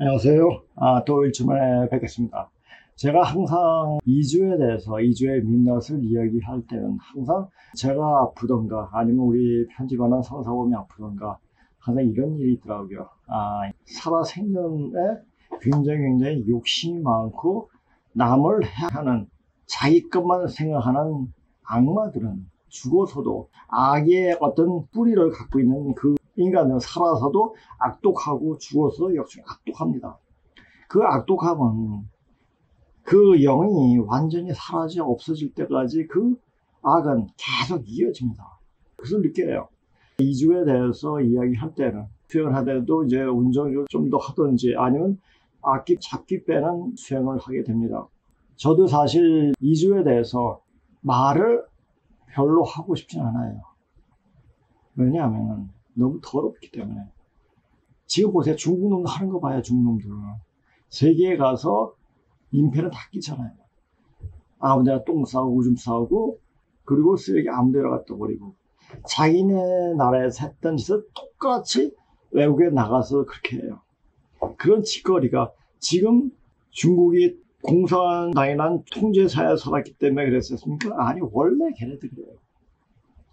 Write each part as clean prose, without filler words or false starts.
안녕하세요. 또 일주 만에 뵙겠습니다. 제가 항상 이주에 대해서, 이주의 민낯을 이야기할 때는 항상 제가 아프던가 아니면 우리 편집하는 상사범이 아프던가 항상 이런 일이 있더라고요. 살아생전에 굉장히 욕심이 많고 남을 해야 하는 자기 것만 생각하는 악마들은 죽어서도 악의 어떤 뿌리를 갖고 있는 그 인간은 살아서도 악독하고 죽어서 역시 악독합니다. 그 악독함은 그 영이 완전히 사라져 없어질 때까지 그 악은 계속 이어집니다. 그것을 느껴요. 이주에 대해서 이야기할 때는 수행하더라도 이제 운전을 좀 더 하든지 아니면 악기 잡기 빼는 수행을 하게 됩니다. 저도 사실 이주에 대해서 말을 별로 하고 싶진 않아요. 왜냐하면 너무 더럽기 때문에. 지금 보세요. 중국 놈들 하는 거 봐요. 중국 놈들. 세계에 가서 민폐는 다 끼잖아요. 아무데나 똥 싸고 오줌 싸고 그리고 쓰레기 아무데나 갖다 버리고 자기네 나라에서 했던 짓을 똑같이 외국에 나가서 그렇게 해요. 그런 짓거리가 지금 중국이 공산당이란 통제사에 살았기 때문에 그랬었습니까? 아니 원래 걔네들 그래요.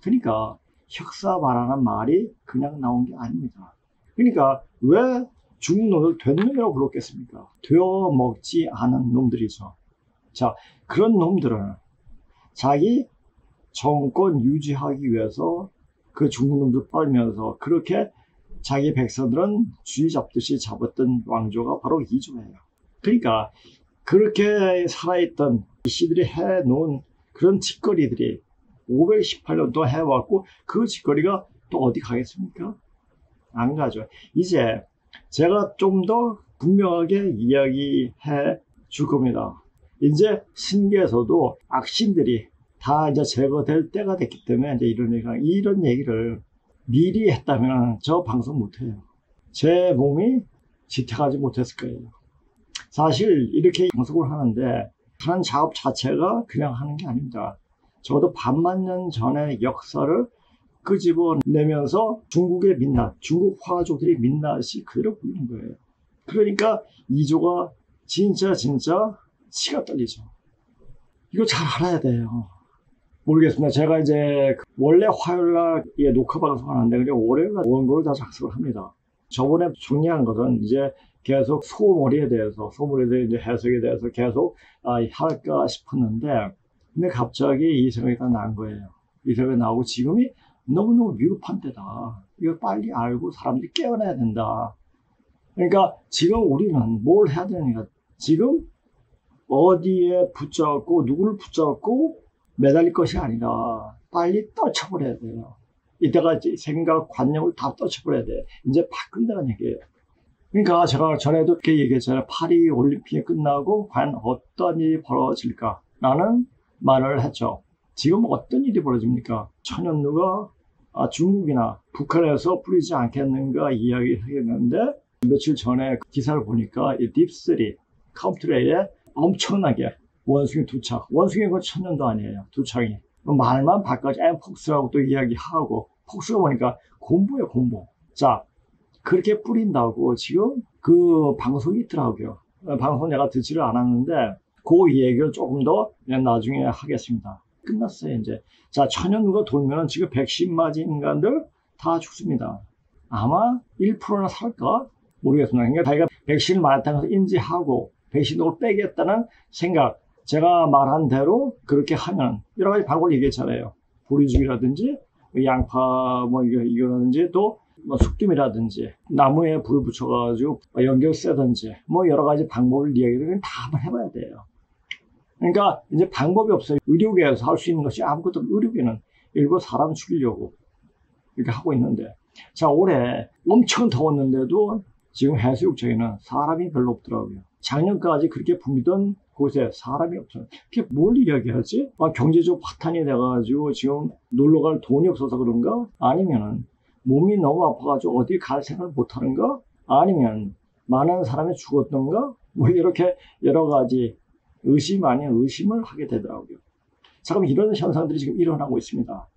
그러니까 혁사 말하는 말이 그냥 나온 게 아닙니다. 그러니까 왜 중국 놈을 된 놈이라고 불렀겠습니까? 되어 먹지 않은 놈들이죠. 자, 그런 놈들은 자기 정권 유지하기 위해서 그 중국 놈들 빨면서 그렇게 자기 백성들은 쥐 잡듯이 잡았던 왕조가 바로 이조예요. 그러니까 그렇게 살아있던 이씨들이 해놓은 그런 짓거리들이 518년 동안 해왔고 그 짓거리가 또 어디 가겠습니까? 안 가죠. 이제 제가 좀 더 분명하게 이야기해 줄 겁니다. 이제 신기에서도 악신들이 다 이제 제거될 때가 됐기 때문에 이제 이런 얘기를 미리 했다면 저 방송 못해요. 제 몸이 지탱하지 못했을 거예요. 사실 이렇게 방송을 하는데 하는 작업 자체가 그냥 하는 게 아닙니다. 적어도 반만 년 전의 역사를 끄집어내면서 중국의 민낯, 중국 화가족들의 민낯이 그대로 보이는 거예요. 그러니까 이조가 진짜 치가 떨리죠. 이거 잘 알아야 돼요. 모르겠습니다. 제가 이제 원래 화요일날 녹화 방송하는데 그냥 월요일날 원고를 다 작성을 합니다. 저번에 정리한 것은 이제 계속 소머리에 대해서 이제 해석에 대해서 계속 할까 싶었는데 근데 갑자기 이 생각이 딱 난 거예요. 이 생각이 나오고 지금이 너무너무 위급한 때다. 이거 빨리 알고 사람들이 깨어나야 된다. 그러니까 지금 우리는 뭘 해야 되느냐. 지금 어디에 붙잡고 누구를 붙잡고 매달릴 것이 아니라 빨리 떨쳐버려야 돼요. 이때가 생각, 관념을 다 떨쳐버려야 돼. 이제 바꾼다는 얘기예요. 그러니까 제가 전에도 이렇게 얘기했잖아요. 파리 올림픽이 끝나고 과연 어떤 일이 벌어질까라는 말을 했죠. 지금 어떤 일이 벌어집니까? 천연누가 중국이나 북한에서 뿌리지 않겠는가 이야기를 하겠는데 며칠 전에 기사를 보니까 이 딥3 카운트레이에 엄청나게 원숭이 두 착, 원숭이는 그 천년도 아니에요. 두 착이. 말만 바꿔서 엠폭스라고 또 이야기하고 폭스가 보니까 공부예요, 공부. 자, 그렇게 뿌린다고 지금 그 방송이 있더라고요. 방송 내가 듣지를 않았는데 그 얘기를 조금 더 나중에 하겠습니다. 끝났어요, 이제. 자, 천연누가 돌면 지금 백신 맞은 인간들 다 죽습니다. 아마 1%나 살까? 모르겠습니다. 그러니까 자기가 백신을 맞았다는 것을 인지하고 백신을 빼겠다는 생각, 제가 말한 대로 그렇게 하면 여러 가지 방법을 얘기했잖아요. 보리죽이라든지 양파 이거라든지 또 숙김이라든지 나무에 불 붙여가지고 연기를 쐬든지 여러 가지 방법을 이야기를 다 한번 해봐야 돼요. 그러니까 이제 방법이 없어요. 의료계에서 할 수 있는 것이 아무것도 없고 의료계는 일부 사람 죽이려고 이렇게 하고 있는데 자, 올해 엄청 더웠는데도 지금 해수욕장에는 사람이 별로 없더라고요. 작년까지 그렇게 붐비던 곳에 사람이 없어요. 그게 뭘 이야기하지? 경제적 파탄이 돼가지고 지금 놀러갈 돈이 없어서 그런가? 아니면 몸이 너무 아파가지고 어디 갈 생각을 못하는가? 아니면 많은 사람이 죽었던가? 이렇게 여러 가지 의심 아닌 의심을 하게 되더라고요. 자, 그럼 이런 현상들이 지금 일어나고 있습니다.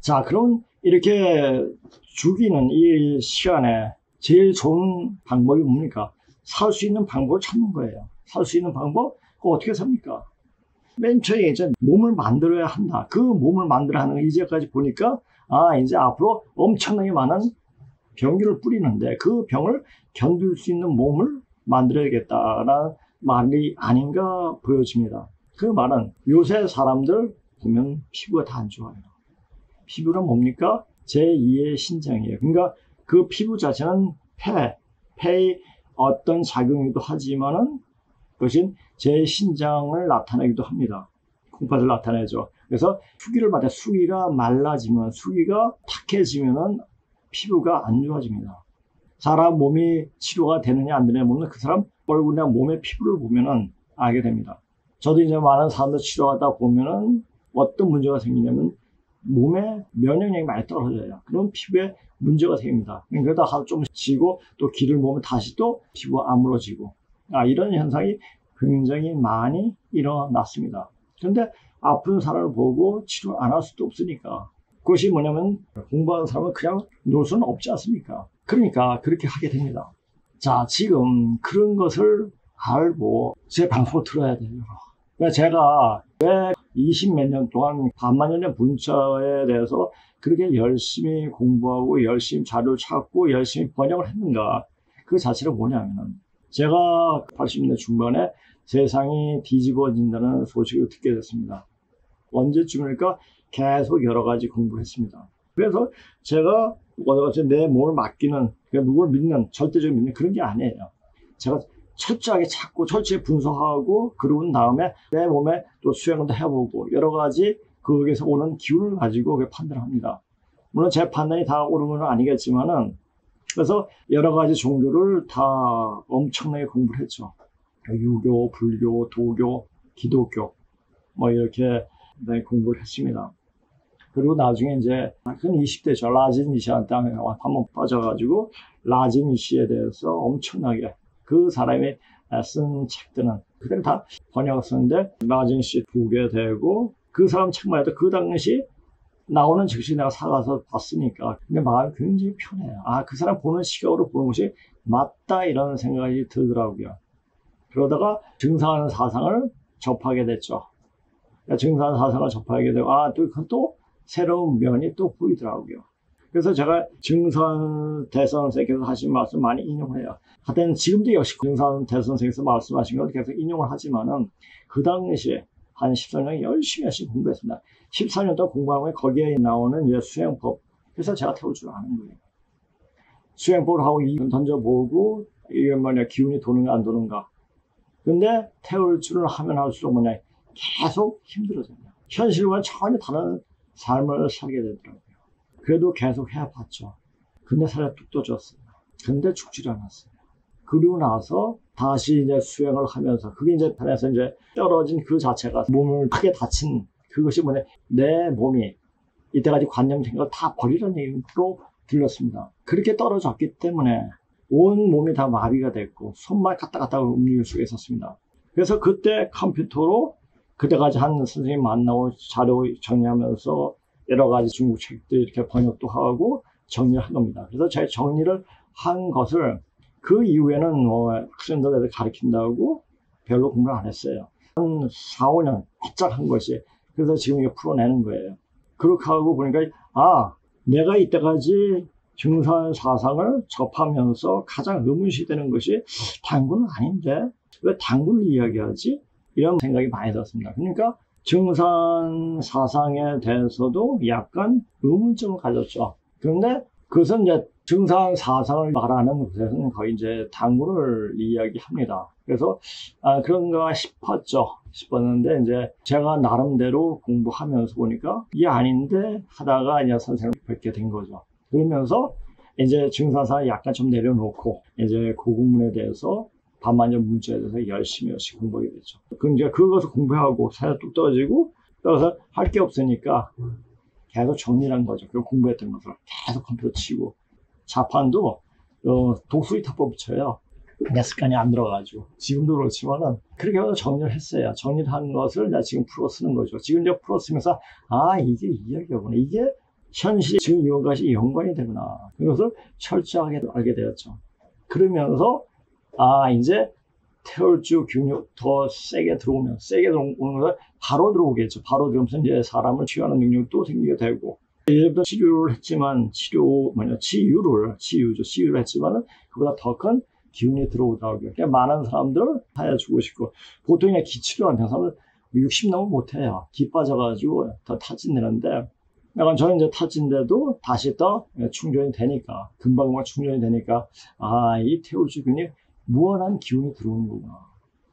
자, 그럼 이렇게 죽이는 이 시간에 제일 좋은 방법이 뭡니까? 살 수 있는 방법을 찾는 거예요. 살 수 있는 방법? 그거 어떻게 삽니까? 맨 처음에 이제 몸을 만들어야 한다. 그 몸을 만들어야 하는 거 이제까지 보니까, 이제 앞으로 엄청나게 많은 병균을 뿌리는데 그 병을 견딜 수 있는 몸을 만들어야겠다라는 말이 아닌가 보여집니다. 그 말은 요새 사람들 보면 피부가 다 안 좋아요. 피부는 뭡니까? 제2의 신장이에요. 그러니까 그 피부 자체는 폐의 어떤 작용이기도 하지만은 그것이 제 신장을 나타내기도 합니다. 콩팥을 나타내죠. 그래서 수기를 받아 수기가 말라지면, 수기가 탁해지면은 피부가 안 좋아집니다. 사람 몸이 치료가 되느냐 안 되느냐 보면 그 사람 얼굴이나 몸의 피부를 보면은 알게 됩니다. 저도 이제 많은 사람들 치료하다 보면은 어떤 문제가 생기냐면 몸에 면역력이 많이 떨어져요. 그럼 피부에 문제가 생깁니다. 그러다 하루 좀 쉬고 또 기를 모으면 다시 또 피부가 아물어지고, 이런 현상이 굉장히 많이 일어났습니다. 그런데 아픈 사람을 보고 치료 안 할 수도 없으니까, 그것이 뭐냐면 공부하는 사람은 그냥 놀 수는 없지 않습니까? 그러니까 그렇게 하게 됩니다. 자, 지금 그런 것을 알고 제 방송을 들어야 돼요. 제가 왜 20몇 년 동안 반만년의 문자에 대해서 그렇게 열심히 공부하고 열심히 자료를 찾고 열심히 번역을 했는가? 그 자체가 뭐냐면, 제가 80년대 중반에 세상이 뒤집어진다는 소식을 듣게 됐습니다. 언제쯤일까? 계속 여러 가지 공부를 했습니다. 그래서 제가 내 몸을 맡기는, 누굴 믿는, 절대적으로 믿는 그런 게 아니에요. 제가 철저하게 찾고 철저히 분석하고 그러고 다음에 내 몸에 또 수행도 해보고 여러 가지 거기에서 오는 기운을 가지고 판단합니다. 물론 제 판단이 다 옳은 건 아니겠지만은, 그래서 여러 가지 종교를 다 엄청나게 공부를 했죠. 유교, 불교, 도교, 기독교 이렇게 공부를 했습니다. 그리고 나중에 이제 한 20대죠. 라진이시한테 한번 빠져가지고 라진이시에 대해서 엄청나게 그 사람이 쓴 책들은 그때는 다 번역을 썼는데 라진이시 보게 되고, 그 사람 책만 해도 그 당시 나오는 즉시 내가 사가서 봤으니까 근데 마음이 굉장히 편해요. 그 사람 보는 시각으로 보는 것이 맞다 이런 생각이 들더라고요. 그러다가 증상하는 사상을 접하게 됐죠. 증상하는 사상을 접하게 되고 또 새로운 면이 또 보이더라고요. 그래서 제가 증상 대선생께서 하신 말씀 많이 인용해요. 하여튼 지금도 역시 증상 대선생께서 말씀하신 걸 계속 인용을 하지만은 그 당시에 한 14년 열심히 공부했습니다. 14년 동안 공부하면 거기에 나오는 수행법. 그래서 제가 태울 줄 아는 거예요. 수행법을 하고 이건 던져보고 이게 기운이 도는가 안 도는가. 근데 태울 줄을 하면 할수록 계속 힘들어져요. 현실과는 전혀 다른 삶을 살게 되더라고요. 그래도 계속 해봤죠. 근데 살이 뚝 떠졌어요. 근데 죽질 않았어요. 그리고 나서 다시 이제 수행을 하면서 그게 이제 편에서 이제 떨어진 그 자체가 몸을 크게 다친 그것이 내 몸이 이때까지 관념된 걸 다 버리라는 얘기로 들렸습니다. 그렇게 떨어졌기 때문에 온 몸이 다 마비가 됐고 손만 갔다 움직일 수가 있었습니다. 그래서 그때 컴퓨터로 그때까지 한 선생님 만나고 자료 정리하면서 여러 가지 중국 책들 이렇게 번역도 하고 정리를 한 겁니다. 그래서 제가 정리를 한 것을 그 이후에는 학생들한테 가르친다고 별로 공부를 안 했어요. 한 4, 5년 바짝 한 것이. 그래서 지금 이거 풀어내는 거예요. 그렇게 하고 보니까 내가 이때까지 증산 사상을 접하면서 가장 의문시되는 것이 당군은 아닌데 왜 당군을 이야기하지? 이런 생각이 많이 들었습니다. 그러니까 증산 사상에 대해서도 약간 의문점을 가졌죠. 그런데 그것은 이제 증산 사상을 말하는 곳에서는 거의 이제 당군을 이야기합니다. 그래서 그런가 싶었는데 이제 제가 나름대로 공부하면서 보니까 이게 아닌데 하다가 이제 선생님을 뵙게 된 거죠. 그러면서 이제 증산사를 약간 좀 내려놓고 이제 고국문에 대해서 반만년 문자에 대해서 열심히 공부하게 됐죠. 이제 그것을 공부하고 살이 뚝 떨어지고 그래서 할 게 없으니까 계속 정리를 한 거죠. 그 공부했던 것을 계속 컴퓨터 치고 자판도 독수리 탑법 붙여요. 내 습관이 안 들어가지고 지금도 그렇지만은 그렇게 해서 정리를 했어요. 정리를 한 것을 내가 지금 풀어 쓰는 거죠. 지금 이제 풀어 쓰면서 이게 이야기구나. 이게 현실이 지금 이것이 연관이 되구나. 그것을 철저하게 알게 되었죠. 그러면서 이제 태울주 기운이 더 세게 들어오면, 세게 들어오는 걸 바로 들어오겠죠. 바로 들어오면서 이제 사람을 치유하는 능력도 생기게 되고, 예전부터 치유를 했지만, 치유를 했지만은, 그보다 더 큰 기운이 들어오더라고요. 그러니까 많은 사람들을 하여주고 싶고, 보통 그냥 기치료 하는 사람은 60 넘으면 못해요. 기 빠져가지고 더 타진되는데, 약간 저는 이제 타진데도 다시 또 충전이 되니까, 금방 충전이 되니까, 이 태울주 기운이 무한한 기운이 들어오는구나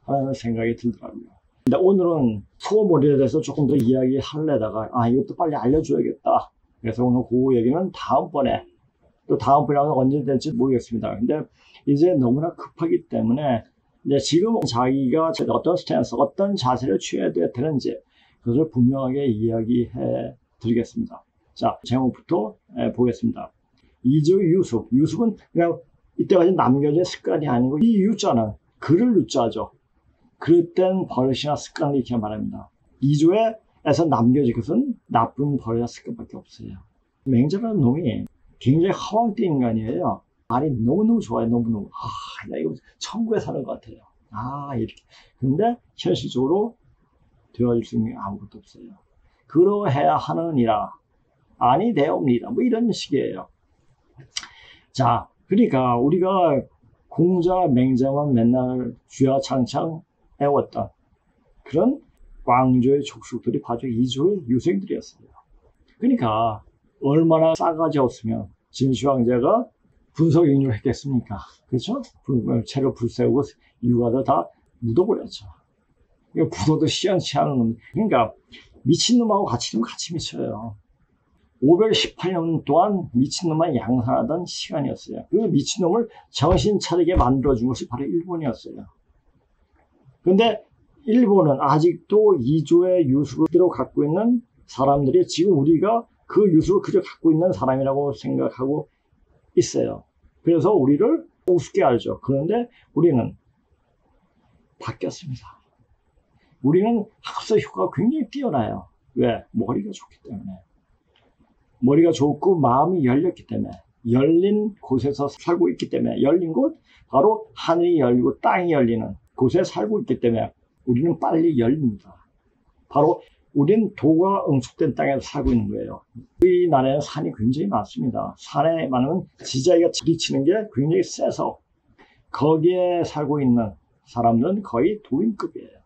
하는 생각이 들더라고요. 근데 오늘은 소머리에 대해서 조금 더 이야기하려다가 이것도 빨리 알려줘야겠다. 그래서 오늘 그 얘기는 다음번에, 또 다음번에 언제 될지 모르겠습니다. 근데 이제 너무나 급하기 때문에 이제 지금 자기가 어떤 스탠스, 어떤 자세를 취해야 되는지 그것을 분명하게 이야기해 드리겠습니다. 자, 제목부터 보겠습니다. 이주의 유습. 유습은 그냥 이때까지 남겨진 습관이 아니고, 이 유자는 그를 유자죠. 그릇된 버릇이나 습관을 이렇게 말합니다. 이주에서 남겨진 것은 나쁜 버릇이나 습관밖에 없어요. 맹자라는 놈이 굉장히 허황된 인간이에요. 말이 너무너무 좋아요. 너무너무. 나 이거 천국에 사는 것 같아요. 이렇게. 근데 현실적으로 되어질 수 있는 게 아무것도 없어요. 그러해야 하느니라. 아니 되옵니다. 뭐 이런 식이에요. 자, 그러니까 우리가 공자, 맹자만 맨날 쥐야창창 해왔던 그런 광조의 족속들이 바로 이주의 유생들이었어요. 그러니까 얼마나 싸가지 없으면 진시황제가 분석인류를 했겠습니까? 그렇죠? 채로 불세우고 유가들 다 묻어버렸죠. 묻어도 시원치 않은 놈. 그러니까 미친놈하고 같이 미쳐요. 518년 동안 미친놈만 양산하던 시간이었어요. 그 미친놈을 정신 차리게 만들어준 것이 바로 일본이었어요. 근데 일본은 아직도 이조의 유수로 갖고 있는 사람들이 지금 우리가 그 유수를 그저 갖고 있는 사람이라고 생각하고 있어요. 그래서 우리를 우습게 알죠. 그런데 우리는 바뀌었습니다. 우리는 학습 효과가 굉장히 뛰어나요. 왜? 머리가 좋기 때문에. 머리가 좋고 마음이 열렸기 때문에, 열린 곳에서 살고 있기 때문에, 열린 곳, 바로 하늘이 열리고 땅이 열리는 곳에 살고 있기 때문에 우리는 빨리 열립니다. 바로 우린 도가 응축된 땅에서 살고 있는 거예요. 이 나라에는 산이 굉장히 많습니다. 산에 많은 지자기가 지리치는 게 굉장히 세서 거기에 살고 있는 사람들은 거의 도인급이에요.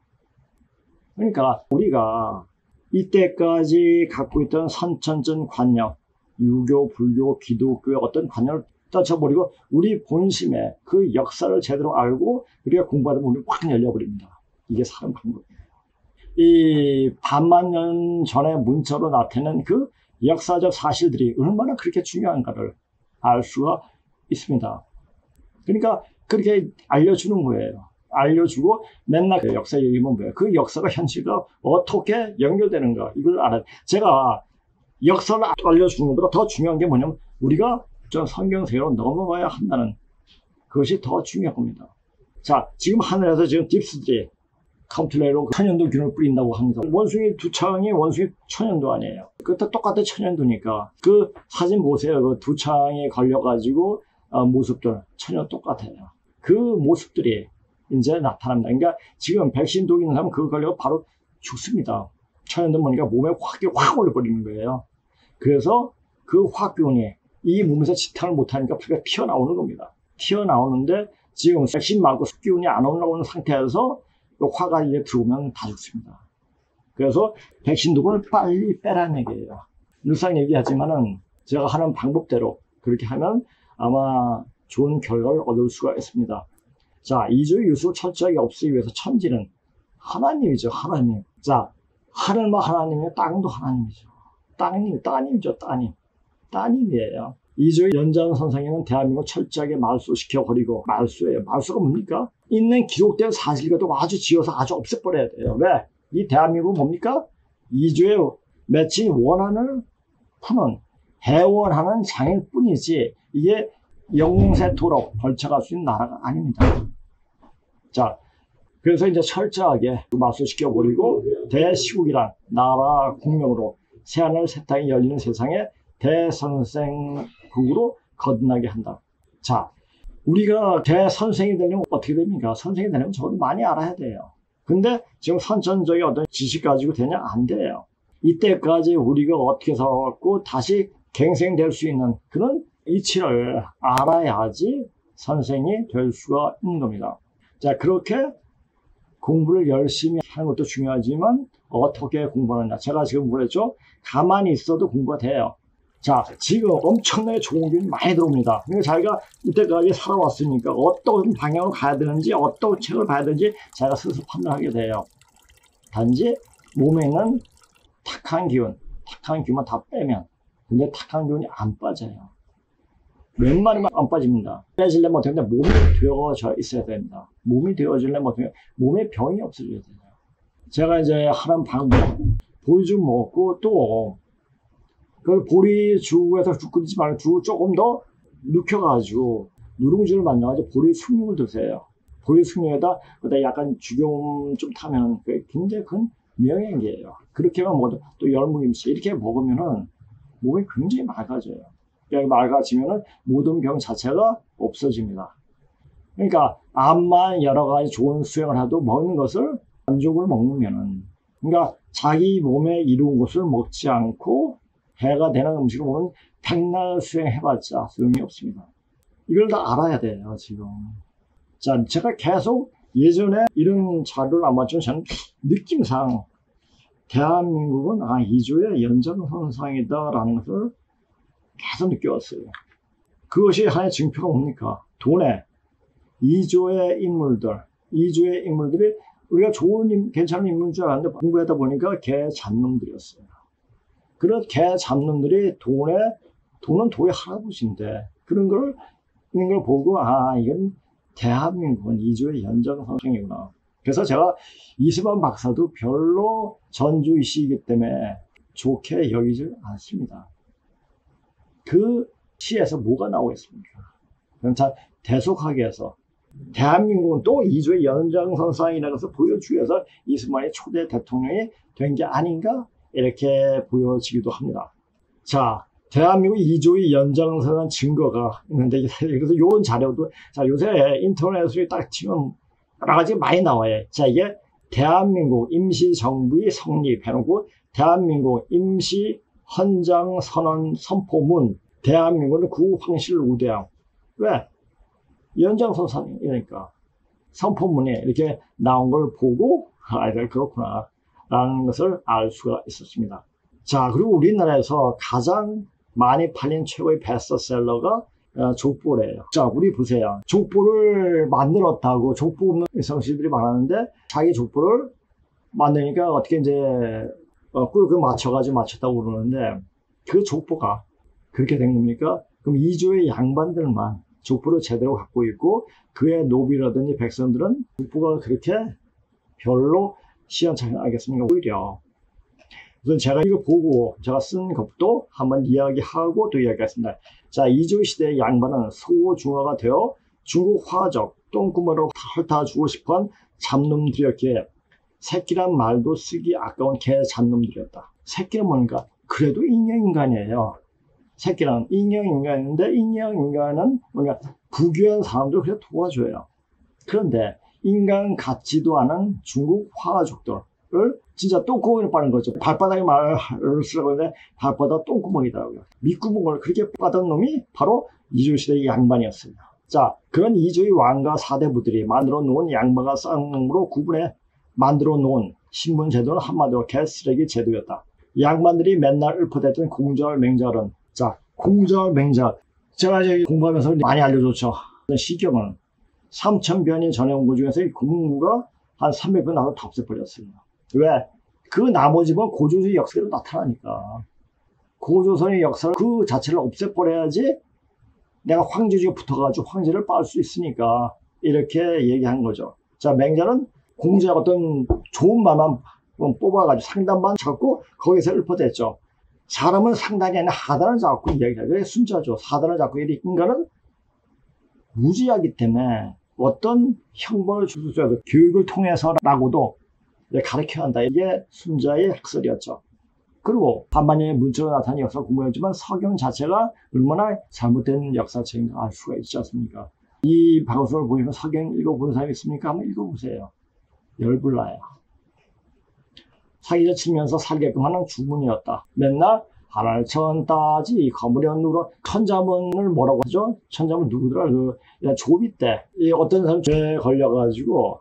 그러니까 우리가 이때까지 갖고 있던 선천적 관념, 유교, 불교, 기독교의 어떤 관념을 떨쳐버리고 우리 본심에 그 역사를 제대로 알고 우리가 공부하다 보면 확 열려버립니다. 이게 사는 방법이에요. 이 반만 년 전에 문자로 나타낸 그 역사적 사실들이 얼마나 그렇게 중요한가를 알 수가 있습니다. 그러니까 그렇게 알려주는 거예요. 알려주고 맨날 그 역사 얘기면 뭐예요? 그 역사가 현실과 어떻게 연결되는가 이걸 알아요. 제가 역사를 알려주는 것보다 더 중요한 게 뭐냐면 우리가 전 성경세계로 넘어가야 한다는 그것이 더 중요한 겁니다. 자, 지금 하늘에서 지금 딥스들이 컴플레이로 천연두 균을 뿌린다고 합니다. 원숭이 두 창이 원숭이 천연두 아니에요. 그것도 똑같은 천연두니까 그 사진 보세요. 그 두 창에 걸려가지고 모습들 전혀 똑같아요. 그 모습들이 이제 나타납니다. 그러니까 지금 백신 독이 있는 사람은 그거 걸려서 바로 죽습니다. 천연두 보니까 몸에 확 올려버리는 거예요. 그래서 그 화균이 이 몸에서 지탱을 못하니까 피가 튀어나오는 겁니다. 튀어나오는데 지금 백신 맞고 습기운이 안 올라오는 상태에서 화가 이제 들어오면 다 죽습니다. 그래서 백신 독을 빨리 빼라는 얘기예요. 늘상 얘기하지만은 제가 하는 방법대로 그렇게 하면 아마 좋은 결과를 얻을 수가 있습니다. 자, 이주의 유수를 철저하게 없애기 위해서 천지는 하나님이죠. 하나님. 자, 하늘만 하나님이에요. 땅도 하나님이죠. 따님이죠. 따님이에요. 이주의 연장 선생님은 대한민국을 철저하게 말소시켜버리고, 말소예요. 말소가 뭡니까? 있는 기록된 사실과도 아주 지어서 아주 없애버려야 돼요. 왜? 이 대한민국은 뭡니까? 이주의 맺힌 원한을 푸는, 해원하는 장일 뿐이지, 이게 영세토록 벌쳐갈 수 있는 나라가 아닙니다. 자, 그래서 이제 철저하게 말소시켜버리고, 대시국이란 나라 국명으로 새하늘 새 땅이 열리는 세상에 대선생국으로 거듭나게 한다. 자, 우리가 대선생이 되려면 어떻게 됩니까? 선생이 되려면 저도 많이 알아야 돼요. 근데 지금 선천적인 어떤 지식 가지고 되냐? 안 돼요. 이때까지 우리가 어떻게 살아왔고 다시 갱생될 수 있는 그런 이치를 알아야지 선생이 될 수가 있는 겁니다. 자, 그렇게 공부를 열심히 하는 것도 중요하지만 어떻게 공부하느냐. 제가 지금 뭐랬죠? 가만히 있어도 공부가 돼요. 자, 지금 엄청나게 좋은 게 많이 들어옵니다. 그러니까 자기가 이때까지 살아왔으니까 어떤 방향으로 가야 되는지, 어떤 책을 봐야 되는지 자기가 스스로 판단하게 돼요. 단지 몸에 있는 탁한 기운만 다 빼면. 근데 탁한 기운이 안 빠져요. 웬만하면 안 빠집니다. 빼지려면 어떻게 되냐? 몸이 되어져 있어야 됩니다. 몸이 되어지려면 어떻게 되냐? 몸에 병이 없어져야 돼요. 제가 이제 하는 방법, 보리죽 먹고 또 그 보리죽에서 죽 끓이지 말고 죽을 조금 더 눕혀가지고 누룽지를 만들어가지고 보리 숭늉을 드세요. 보리 숭늉에다 약간 죽염 좀 타면 굉장히 큰 명약이에요. 그렇게만 먹어도 또 열무김치 이렇게 먹으면은 몸이 굉장히 맑아져요. 맑아지면은 모든 병 자체가 없어집니다. 그러니까 암만 여러 가지 좋은 수행을 해도 먹는 것을 만족을 먹으면은, 그러니까 자기 몸에 이로운 것을 먹지 않고 해가 되는 음식을 먹으면 백날 수행해봤자 소용이 없습니다. 이걸 다 알아야 돼요, 지금. 자, 제가 계속 예전에 이런 자료를 안 봤지만 저는 느낌상 대한민국은 이조의 연장선상이다라는 것을 계속 느껴왔어요. 그것이 하나의 증표가 뭡니까? 돈에 이조의 인물들이 우리가 좋은 괜찮은 인물인 줄 알았는데 공부하다 보니까 개 잡놈들이었어요. 그런 개 잡놈들이 돈은 도의 할아버지인데 그런 걸 보고 이건 대한민국은 이조의 연장선상이구나. 그래서 제가 이수만 박사도 별로 전주이시이기 때문에 좋게 여기질 않습니다. 그 시에서 뭐가 나오겠습니까? 그럼 참 대속하게 해서 대한민국은 또 이조의 연장선상이라는 것을 보여주기 위해서 이승만이 초대 대통령이 된 게 아닌가 이렇게 보여지기도 합니다. 자, 대한민국 이조의 연장선상 증거가 있는데 그래서 이런 자료도 요새 인터넷에 딱 치면 여러 가지 많이 나와요. 자, 이게 대한민국 임시정부의 성립해놓고 대한민국 임시헌장선언 선포문 대한민국은 구황실 우대함. 왜? 연장선상이니까 선포문에 이렇게 나온 걸 보고 그렇구나 라는 것을 알 수가 있었습니다. 자, 그리고 우리나라에서 가장 많이 팔린 최고의 베스트셀러가 족보래요. 자, 우리 보세요. 족보를 만들었다고 족보 없는 성씨들이 많았는데 자기 족보를 만드니까 어떻게 이제 꿀꿀 맞췄다고 그러는데 그 족보가 그렇게 된 겁니까? 그럼 이조의 양반들만 족보를 제대로 갖고 있고 그의 노비라든지 백성들은 족보가 그렇게 별로 시원찮겠습니까? 오히려 우선 제가 이거 보고 제가 쓴 것도 한번 이야기하고 또 이야기했습니다. 자, 이조 시대의 양반은 소중화가 되어 중국 화적 똥구멍으로 핥아주고 싶은 잡놈들이었기에 새끼란 말도 쓰기 아까운 개 잡놈들이었다. 새끼는 뭔가? 그래도 인형인간이에요. 새끼는 인형인간인데 인형인간은 뭔가 부귀한 사람들 그래 도와줘요. 그런데 인간 같지도 않은 중국 화족들을 진짜 똥구멍을 빠는 거죠. 발바닥에 말을 쓰라고 하는데 발바닥 똥구멍이더라고요. 밑구멍을 그렇게 빠던 놈이 바로 이조시대의 양반이었습니다. 자, 그런 이조의 왕과 사대부들이 만들어 놓은 양반과 쌍놈으로 구분해 만들어 놓은 신분 제도는 한마디로 개쓰레기 제도였다. 양반들이 맨날 읊어댔던 공자월 맹자론. 자, 공자월 맹자. 제가 이제 공부하면서 많이 알려줬죠. 시경은 3000변이 전해 온 것 중에서 이 공무가 한 300번 나서 다 없애버렸어요. 왜? 그 나머지는 고조선의 역사로 나타나니까. 고조선의 역사를 그 자체를 없애버려야지 내가 황제주에 붙어가지고 황제를 빠을 수 있으니까 이렇게 얘기한 거죠. 자, 맹자는 공자의 어떤 좋은 말만 뽑아가지고 상단만 잡고 거기서 읊어댔죠. 사람은 상단이 아니라 하단을 잡고 이야기해요. 그게 순자죠. 하단을 잡고 인간은 무지하기 때문에 어떤 형벌을 줄 수 있어도 교육을 통해서라고도 가르쳐야 한다. 이게 순자의 학설이었죠. 그리고 반만년의 문자로 나타난 역사 공부였지만 서경 자체가 얼마나 잘못된 역사책인가 알 수가 있지 않습니까? 이 방송을 보시면 사경 읽어본 사람 있습니까? 한번 읽어보세요. 열불나요. 사기자 치면서 살게끔 하는 주문이었다. 맨날 하랄천 따지 거무련 누러. 천자문을 뭐라고 하죠? 천자문 누구더라? 조비 때 이 어떤 사람 죄에 걸려가지고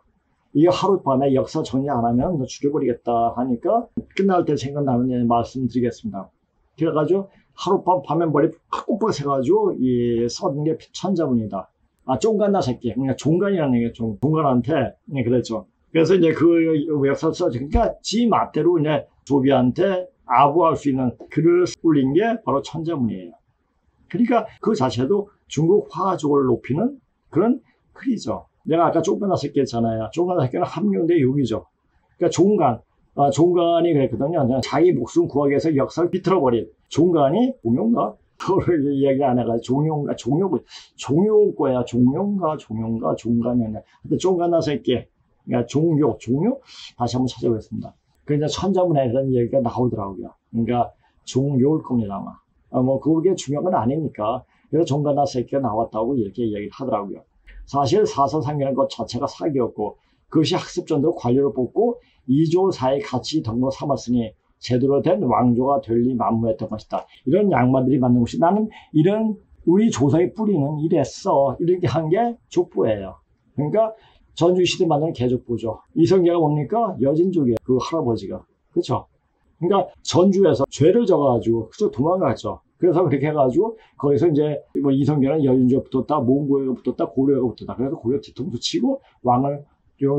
이게 하룻밤에 역사 정리 안 하면 너 죽여버리겠다 하니까 끝날 때 생각나는 말씀드리겠습니다. 그래가지고 하룻밤 밤에 머리 팍 새가지고 이 써둔 게 천자문이다. 아, 쫑간나 새끼. 그러니까 종간이라는 게 종간한테 그랬죠. 그래서 이제 그 역사 써지. 그러니까 지 맛대로 이제 조비한테 아부할 수 있는 글을 올린 게 바로 천자문이에요. 그러니까 그 자체도 중국 화족을 높이는 그런 글이죠. 내가 아까 쫑간나 새끼 했잖아요. 쫑간나 새끼는 함경대 욕이죠. 그러니까 종간이 그랬거든요. 자기 목숨 구하기 위해서 역사를 비틀어버린 종간이 종용가? 그걸 이야기 안 해가지고 종용거야. 종간이었네. 근데 쫑간나 새끼. 그러니까 종요? 다시 한번 찾아보겠습니다. 그러니까 천자문에 이런 얘기가 나오더라고요. 그러니까 종요일 겁니다, 아마. 뭐, 그게 중요한 건 아니니까. 그래서 종간나 새끼가 나왔다고 이렇게 얘기를 하더라고요. 사실 사서상이라는 것 자체가 사기였고, 그것이 학습전도 관료를 뽑고, 이조사의 가치 덕로 삼았으니, 제대로 된 왕조가 될 리 만무했던 것이다. 이런 양반들이 만든 것이 나는 이런 우리 조상의 뿌리는 이랬어. 이렇게 한 게 족보예요. 그러니까 전주시대 만든 개족보죠. 이성계가 뭡니까? 여진족이에요. 그 할아버지가. 그렇죠? 그러니까 전주에서 죄를 져가지고 그저 도망갔죠. 그래서 그렇게 해가지고 거기서 이제 뭐 이성계는 여진족에 붙었다, 몽고에가 붙었다, 고려가 붙었다. 그래서 고려 뒤통수 치고 왕을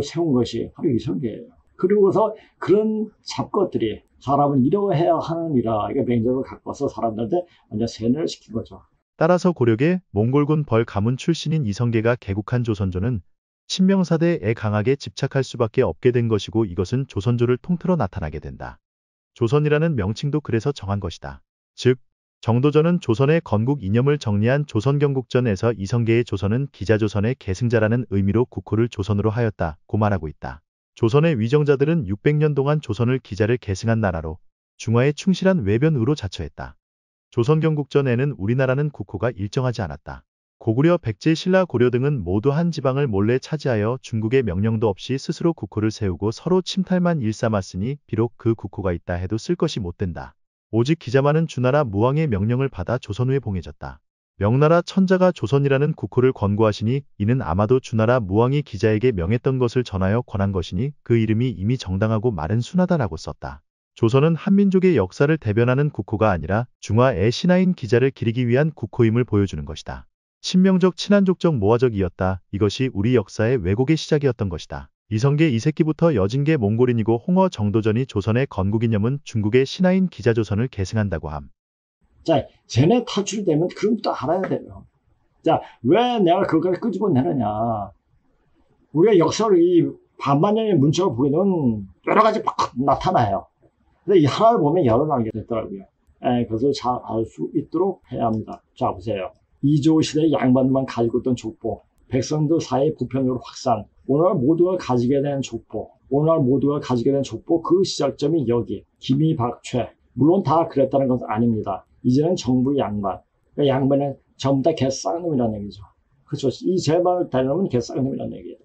세운 것이 바로 이성계예요. 그리고서 그런 잡것들이 사람은 이러해야 하느니라 이게 맹점을 갖고 와서 사람들한테 완전 세뇌를 시킨 거죠. 따라서 고려계 몽골군 벌 가문 출신인 이성계가 개국한 조선조는 신명사대에 강하게 집착할 수밖에 없게 된 것이고 이것은 조선조를 통틀어 나타나게 된다. 조선이라는 명칭도 그래서 정한 것이다. 즉 정도전은 조선의 건국 이념을 정리한 조선경국전에서 이성계의 조선은 기자조선의 계승자라는 의미로 국호를 조선으로 하였다고 말하고 있다. 조선의 위정자들은 600년 동안 조선을 기자를 계승한 나라로 중화에 충실한 외변으로 자처했다. 조선경국전에는 우리나라는 국호가 일정하지 않았다. 고구려, 백제, 신라, 고려 등은 모두 한 지방을 몰래 차지하여 중국의 명령도 없이 스스로 국호를 세우고 서로 침탈만 일삼았으니 비록 그 국호가 있다 해도 쓸 것이 못 된다. 오직 기자만은 주나라 무왕의 명령을 받아 조선 후에 봉해졌다. 명나라 천자가 조선이라는 국호를 권고하시니 이는 아마도 주나라 무왕이 기자에게 명했던 것을 전하여 권한 것이니 그 이름이 이미 정당하고 말은 순하다라고 썼다. 조선은 한민족의 역사를 대변하는 국호가 아니라 중화의 신하인 기자를 기리기 위한 국호임을 보여주는 것이다. 친명적 친한족적 모화적이었다. 이것이 우리 역사의 왜곡의 시작이었던 것이다. 이성계 이새끼부터 여진계 몽골인이고 홍어 정도전이 조선의 건국이념은 중국의 신하인 기자조선을 계승한다고 함. 자, 쟤네 탈출되면 그런 것도 알아야 돼요. 자, 왜 내가 그걸 끄집어내느냐. 우리가 역사를 이 반만년의 문자를 보게 되면 여러 가지 막 나타나요. 근데 이 하나를 보면 여러 나게 됐더라고요. 그것을 잘 알 수 있도록 해야 합니다. 자, 보세요. 이조 시대의 양반만 가지고 있던 족보, 백성들 사이 보편으로 확산, 오늘날 모두가 가지게 된 족보, 그 시작점이 여기, 기미박최. 물론 다 그랬다는 것은 아닙니다. 이제는 정부 양반. 그러니까 양반은 전부 다 개쌍놈이라는 얘기죠. 그렇죠. 이 제발 대놈은 개쌍놈이라는 얘기예요.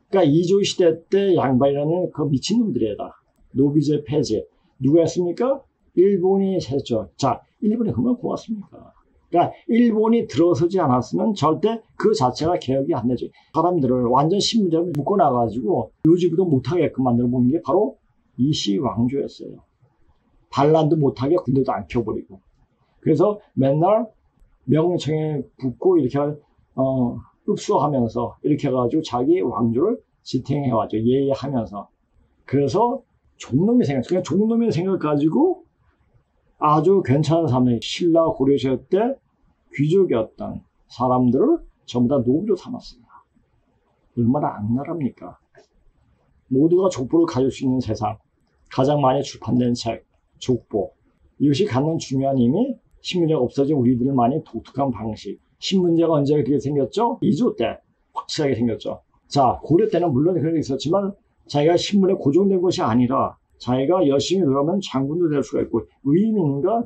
그러니까 이조 시대 때 양반이라는 그 미친놈들이다. 노비제 폐지. 누가 했습니까? 일본이 했죠. 자, 일본이 그만 고맙습니까? 그러니까 일본이 들어서지 않았으면 절대 그 자체가 개혁이 안 되죠. 사람들을 완전 신분제로 묶어놔가지고 요지부도 못하게끔 만들어 보는 게 바로 이시왕조였어요. 반란도 못하게 군대도 안 켜버리고. 그래서 맨날 명청에 붙고 이렇게 흡수하면서 이렇게 해가지고 자기 왕조를 지탱해왔죠. 예의하면서. 그래서 종놈의 생각, 그냥 종놈의 생각 가지고 아주 괜찮은 사람들이 신라 고려시대 때 귀족이었던 사람들을 전부 다 노비로 삼았습니다. 얼마나 악랄합니까? 모두가 족보를 가질 수 있는 세상, 가장 많이 출판된 책, 족보. 이것이 갖는 중요한 의미, 신문제가 없어진 우리들만의 독특한 방식. 신문제가 언제 그렇게 생겼죠? 이조 때 확실하게 생겼죠. 자, 고려 때는 물론 그런 게 있었지만 자기가 신문에 고정된 것이 아니라 자기가 열심히 노력하면 장군도 될 수가 있고 의민인가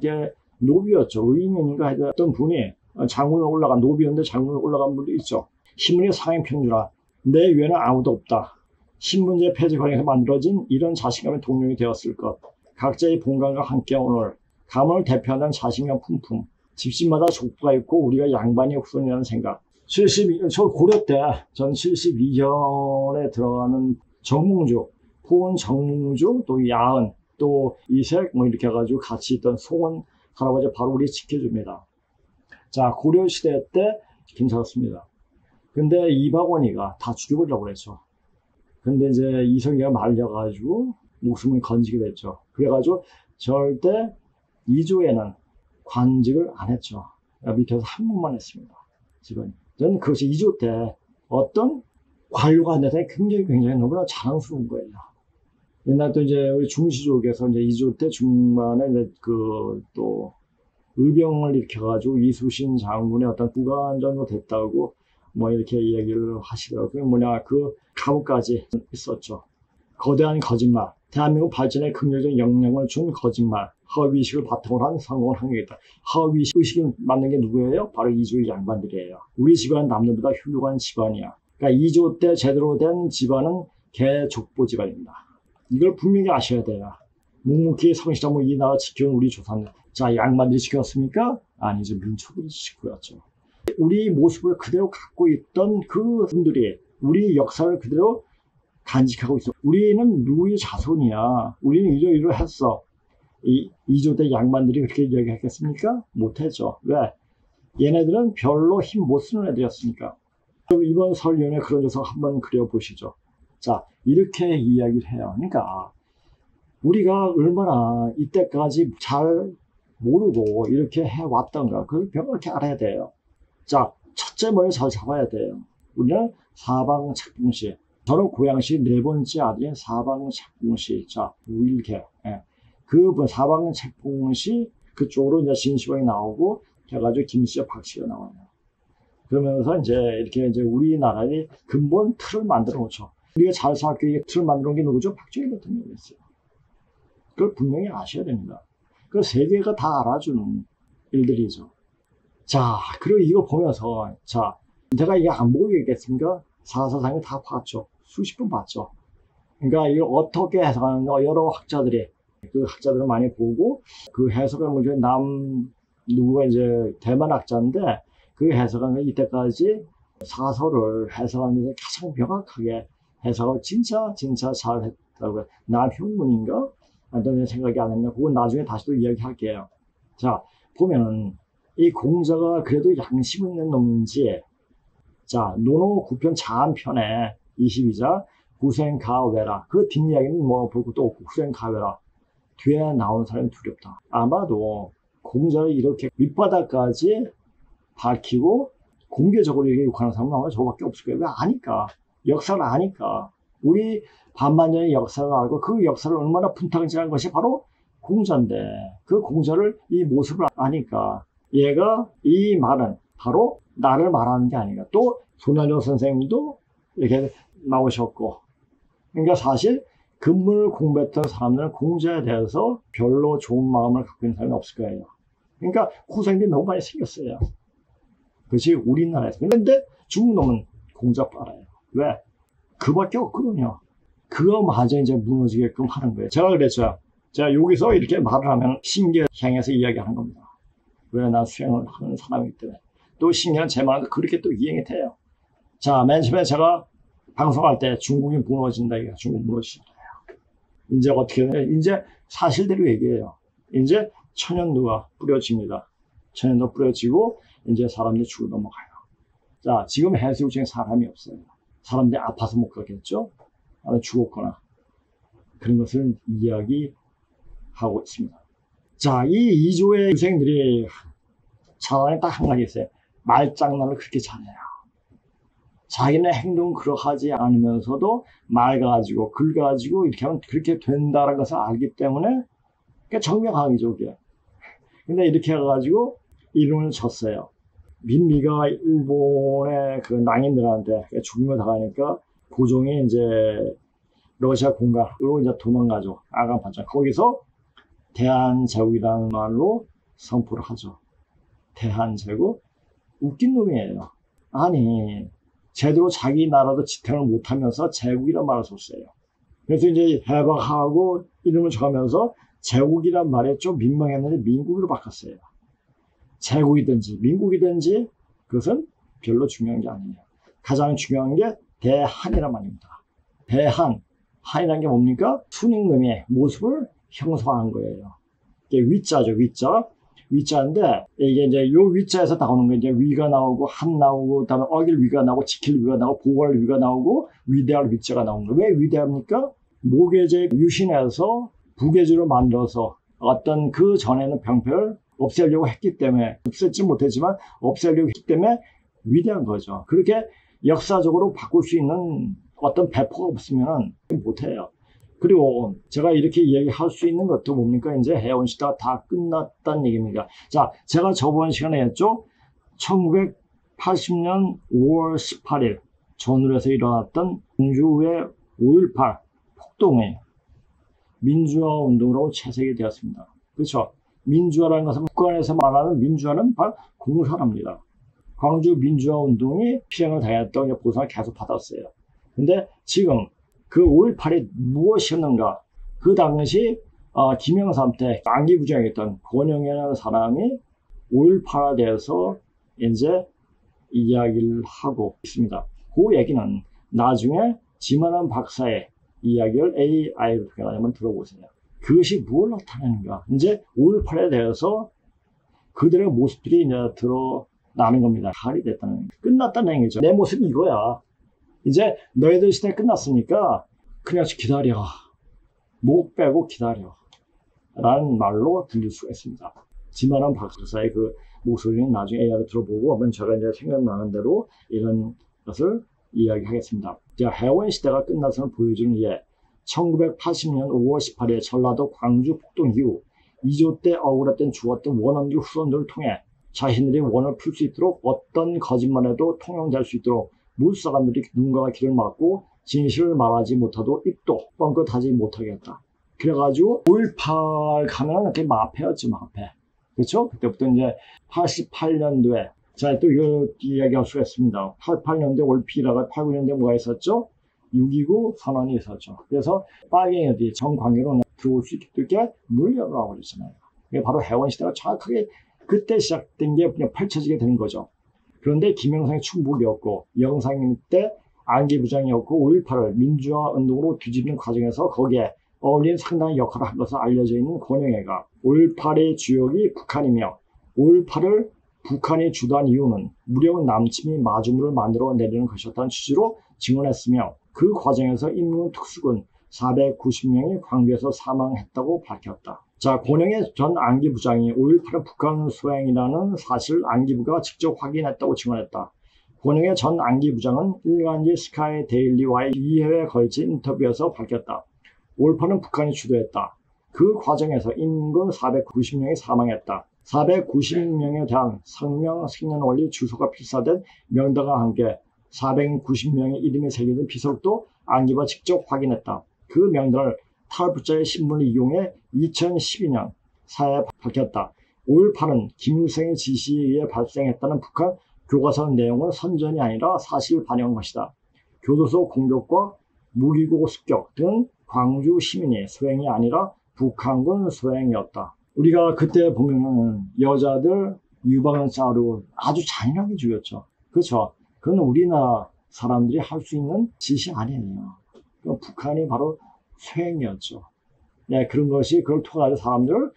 노비였죠. 의민인가 했던 분이 장군으로 올라간, 노비였는데 장군으로 올라간 분도 있죠. 신문의 상행 평준화. 내 위에는 아무도 없다. 신문제 폐지 과정에서 만들어진 이런 자신감의 동력이 되었을 것. 각자의 본관과 함께 오늘 가문을 대표하는 자신감 품품. 집집마다 족보가 있고 우리가 양반이 후손이라는 생각. 저 고려 때, 전 72년에 들어가는 정몽주, 포은 정몽주, 또 야은, 또 이색, 뭐 이렇게 해가지고 같이 있던 송은 할아버지 바로 우리 지켜줍니다. 자, 고려시대 때 괜찮았습니다. 근데 이박원이가 다 죽여보려고 그랬죠. 근데 이제 이성계가 말려가지고 목숨을 건지게 됐죠. 그래가지고 절대 이조에는 관직을 안 했죠. 밑에서 한 번만 했습니다. 직원이. 저는 그것이 이조 때 어떤 관료가 나타나서 굉장히 너무나 자랑스러운 거예요. 옛날 또 이제 우리 중시족에서 이제 이조 때 중반에 이제 또 의병을 일으켜가지고 이수신 장군의 어떤 부관 정도 됐다고 뭐 이렇게 이야기를 하시더라고요. 그 감옥까지 있었죠. 거대한 거짓말. 대한민국 발전에 긍정적 영향을 준 거짓말. 허위의식을 바탕으로 한 성공을 한 게 있다. 허위의식이 맞는 게 누구예요? 바로 이조의 양반들이에요. 우리 집안 남들보다 훌륭한 집안이야. 그러니까 이조 때 제대로 된 집안은 개족보 집안입니다. 이걸 분명히 아셔야 돼요. 묵묵히 성실하고 이 나라 지켜온 우리 조상들. 자, 양반들이 지켰습니까? 아니죠. 민초들이 지켰죠. 우리 모습을 그대로 갖고 있던 그 분들이 우리 역사를 그대로 간직하고 있어. 우리는 누구의 자손이야. 우리는 이러이러했어. 이조 때 양반들이 그렇게 이야기했겠습니까? 못했죠. 왜? 얘네들은 별로 힘 못 쓰는 애들이었으니까. 이번 설 연휴에 그런 녀석 한번 그려보시죠. 자, 이렇게 이야기를 해요. 그러니까 우리가 얼마나 이때까지 잘 모르고 이렇게 해왔던가 그걸 이렇게 알아야 돼요. 자, 첫째 머리 잘 잡아야 돼요. 우리는 사방착봉시. 저는 고양시 네 번째 아들인 사방착봉시. 자, 우일개. 예. 사방착봉시 그쪽으로 이제 진시황이 나오고 해가지고 김씨와 박씨가 나와요. 그러면서 이렇게 우리나라의 근본 틀을 만들어 놓죠. 우리가 잘 살기 위해 틀을 만들어 놓은 게 누구죠? 박정희 대통령이었어요. 그걸 분명히 아셔야 됩니다. 그 세계가 다 알아주는 일들이죠. 자, 그리고 이거 보면서, 자, 제가 이게 안 보고 얘기했습니까? 사사상이 다 봤죠. 수십 번 봤죠. 그러니까 이걸 어떻게 해석하는가 여러 학자들이, 그 학자들을 많이 보고, 그 해석을 누구가 대만 학자인데, 그 해석은 이때까지 사서를 해석하는 데서 가장 명확하게 해석을 진짜 잘 했다고요. 남형문인가? 어떤 생각이 안 했나? 그건 나중에 다시 또 이야기할게요. 자, 보면은, 이 공자가 그래도 양심 있는 놈인지, 자, 논어 9편 자한편에 22자, 구생가외라. 그 뒷이야기는 뭐 볼 것도 없고, 구생가외라. 뒤에 나오는 사람이 두렵다. 아마도 공자를 이렇게 밑바닥까지 밝히고 공개적으로 이렇게 욕하는 사람은 아마 저밖에 없을 거예요. 왜 아니까? 역사를 아니까. 우리 반만년의 역사를 알고 그 역사를 얼마나 분탕질한 것이 바로 공자인데, 그 공자를 이 모습을 아니까 얘가 이 말은 바로 나를 말하는 게 아닌가. 또 손한정 선생님도 이렇게 나오셨고, 그러니까 사실 근문을 공부했던 사람들은 공자에 대해서 별로 좋은 마음을 갖고 있는 사람이 없을 거예요. 그러니까 후생들이 너무 많이 생겼어요. 그것이 우리나라에서. 그런데 중국 놈은 공자 빨아요. 왜? 그밖에 없거든요. 그거마저 무너지게끔 하는 거예요. 제가 그랬죠. 제가 여기서 이렇게 말을 하면 신기를 향해서 이야기하는 겁니다. 왜? 난 수행을 하는 사람이기 때문에. 또 신기한 제 말도 그렇게 또 이행이 돼요. 자, 맨 처음에 제가 방송할 때 중국이 무너진다. 이게 중국 무너진다. 이제 어떻게 돼? 이제 사실대로 얘기해요. 이제 천연두가 뿌려집니다. 천연두 뿌려지고 이제 사람들이 죽어 넘어가요. 자, 지금 해수욕 중에 사람이 없어요. 사람들이 아파서 못 가겠죠? 죽었거나 그런 것을 이야기하고 있습니다. 자, 이 이조의 유생들이 잘하는 딱 한 가지 있어요. 말장난을 그렇게 잘해요. 자기네 행동은 그러하지 않으면서도 말 가지고 글 가지고 이렇게 하면 그렇게 된다는 것을 알기 때문에 그러니까 정명하기죠, 그게. 근데 이렇게 해가지고 이름을 줬어요. 민미가 일본의 그 낭인들한테 죽음을 당하니까 고종이 러시아 공가로 도망가죠. 아간판전. 거기서 대한제국이라는 말로 선포를 하죠. 대한제국. 웃긴 놈이에요. 아니, 제대로 자기 나라도 지탱을 못하면서 제국이란 말을 썼어요. 그래서 이제 해방하고 이름을 정하면서 제국이란 말에 좀 민망했는데 민국으로 바꿨어요. 제국이든지 민국이든지 그것은 별로 중요한 게 아니에요. 가장 중요한 게 대한이란 말입니다. 대한, 한이라는 게 뭡니까? 순임금의 모습을 형성한 거예요. 이게 위자죠, 위자. 위자인데, 이게 이제 요 위자에서 나오는 거, 이제 위가 나오고, 한 나오고, 그 다음에 어길 위가 나오고, 지킬 위가 나오고, 보호할 위가 나오고, 위대할 위자가 나오는 거예요. 왜 위대합니까? 모계제 유신해서 부계제로 만들어서 어떤 그 전에는 병폐를 없애려고 했기 때문에, 없애지 못했지만, 없애려고 했기 때문에 위대한 거죠. 그렇게 역사적으로 바꿀 수 있는 어떤 배포가 없으면 못해요. 그리고 제가 이렇게 이야기할 수 있는 것도 뭡니까? 이제 해원 시대가 다 끝났다는 얘기입니다. 자, 제가 저번 시간에 했죠? 1980년 5월 18일 전울에서 일어났던 광주의 5.18 폭동의 민주화 운동으로 채색이 되었습니다. 그렇죠? 민주화라는 것은 북한에서 말하는 민주화는 바로 공산화입니다. 광주 민주화 운동이 실행을 당했던 보상을 계속 받았어요. 근데 지금 그 5.18이 무엇이었는가? 그 당시 김영삼 때 안기부장이었던 권영이라는 사람이 5.18에 대해서 이제 이야기를 하고 있습니다. 그 얘기는 나중에 지만한 박사의 이야기를 AI를 통해 한번 들어보세요. 그것이 뭘 나타내는가? 이제 5.18에 대해서 그들의 모습들이 이제 드러나는 겁니다. 칼이 됐다는, 끝났다는 얘기죠. 내 모습이 이거야. 이제 너희들 시대 끝났으니까 그냥 기다려. 목 빼고 기다려. 라는 말로 들릴 수가 있습니다. 지만한 박사의 그 목소리는 나중에 AI를 들어보고 한번 제가 이제 생각나는 대로 이런 것을 이야기하겠습니다. 자, 해원 시대가 끝났음을 보여주는 예. 1980년 5월 18일 전라도 광주 폭동 이후 2조 때 억울했던 죽었던 원원들 후손들을 통해 자신들이 원을 풀 수 있도록 어떤 거짓말에도 통용될 수 있도록 무사관들이 눈과 귀를 막고 진실을 말하지 못하도 입도 뻥끗하지 못하게 했다. 그래가지고 5.18 가면 이렇게 마패였지, 마패. 그렇죠? 그때부터 이제 88년도에 자, 또 이거 이야기할 수가 있습니다. 88년도에 올피라가 89년도에 뭐가 있었죠? 6.29 선언이 있었죠. 그래서 빨갱이들이 정광회로 들어올 수 있게 문을 열어라 그랬잖아요. 이게 바로 해원시대가 정확하게 그때 시작된 게 그냥 펼쳐지게 되는 거죠. 그런데 김영삼이 충북이었고 영상님 때 안기부장이었고 5.18을 민주화 운동으로 뒤집는 과정에서 거기에 어울리는 상당한 역할을 한 것으로 알려져 있는 권영애가 5.18의 주역이 북한이며 5.18을 북한이 주도한 이유는 무력 남침이 마주물을 만들어 내리는 것이었다는 취지로 증언했으며 그 과정에서 인민군 특수군 490명이 광주에서 사망했다고 밝혔다. 자, 권영애 전 안기부장이 5.18은 북한 소행이라는 사실을 안기부가 직접 확인했다고 증언했다. 권영애 전 안기부장은 일간지 스카이 데일리와의 2회에 걸친 인터뷰에서 밝혔다. 5.18은 북한이 주도했다. 그 과정에서 인민군 490명이 사망했다. 490명에 대한 성명, 생년월일, 주소가 필사된 명단과 함께 490명의 이름이 새겨진 비석도 안기부가 직접 확인했다. 그 명단을 탈북자의 신분을 이용해 2012년 사회에 밝혔다. 5.18은 김일성의 지시에 의해 발생했다는 북한 교과서 내용은 선전이 아니라 사실을 반영한 것이다. 교도소 공격과 무기고 습격 등 광주 시민의 소행이 아니라 북한군 소행이었다. 우리가 그때 보면은 여자들 유방을 자르고 아주 잔인하게 죽였죠. 그렇죠. 그건 우리나라 사람들이 할 수 있는 짓이 아니에요. 북한이 바로 소행이었죠. 네, 그런 것이 그걸 통해 사람들을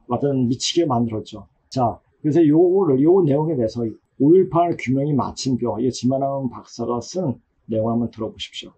완전 미치게 만들었죠. 자, 그래서 요 내용에 대해서 5.18 규명이 마침표, 이 지만한 박사가 쓴 내용을 한번 들어보십시오.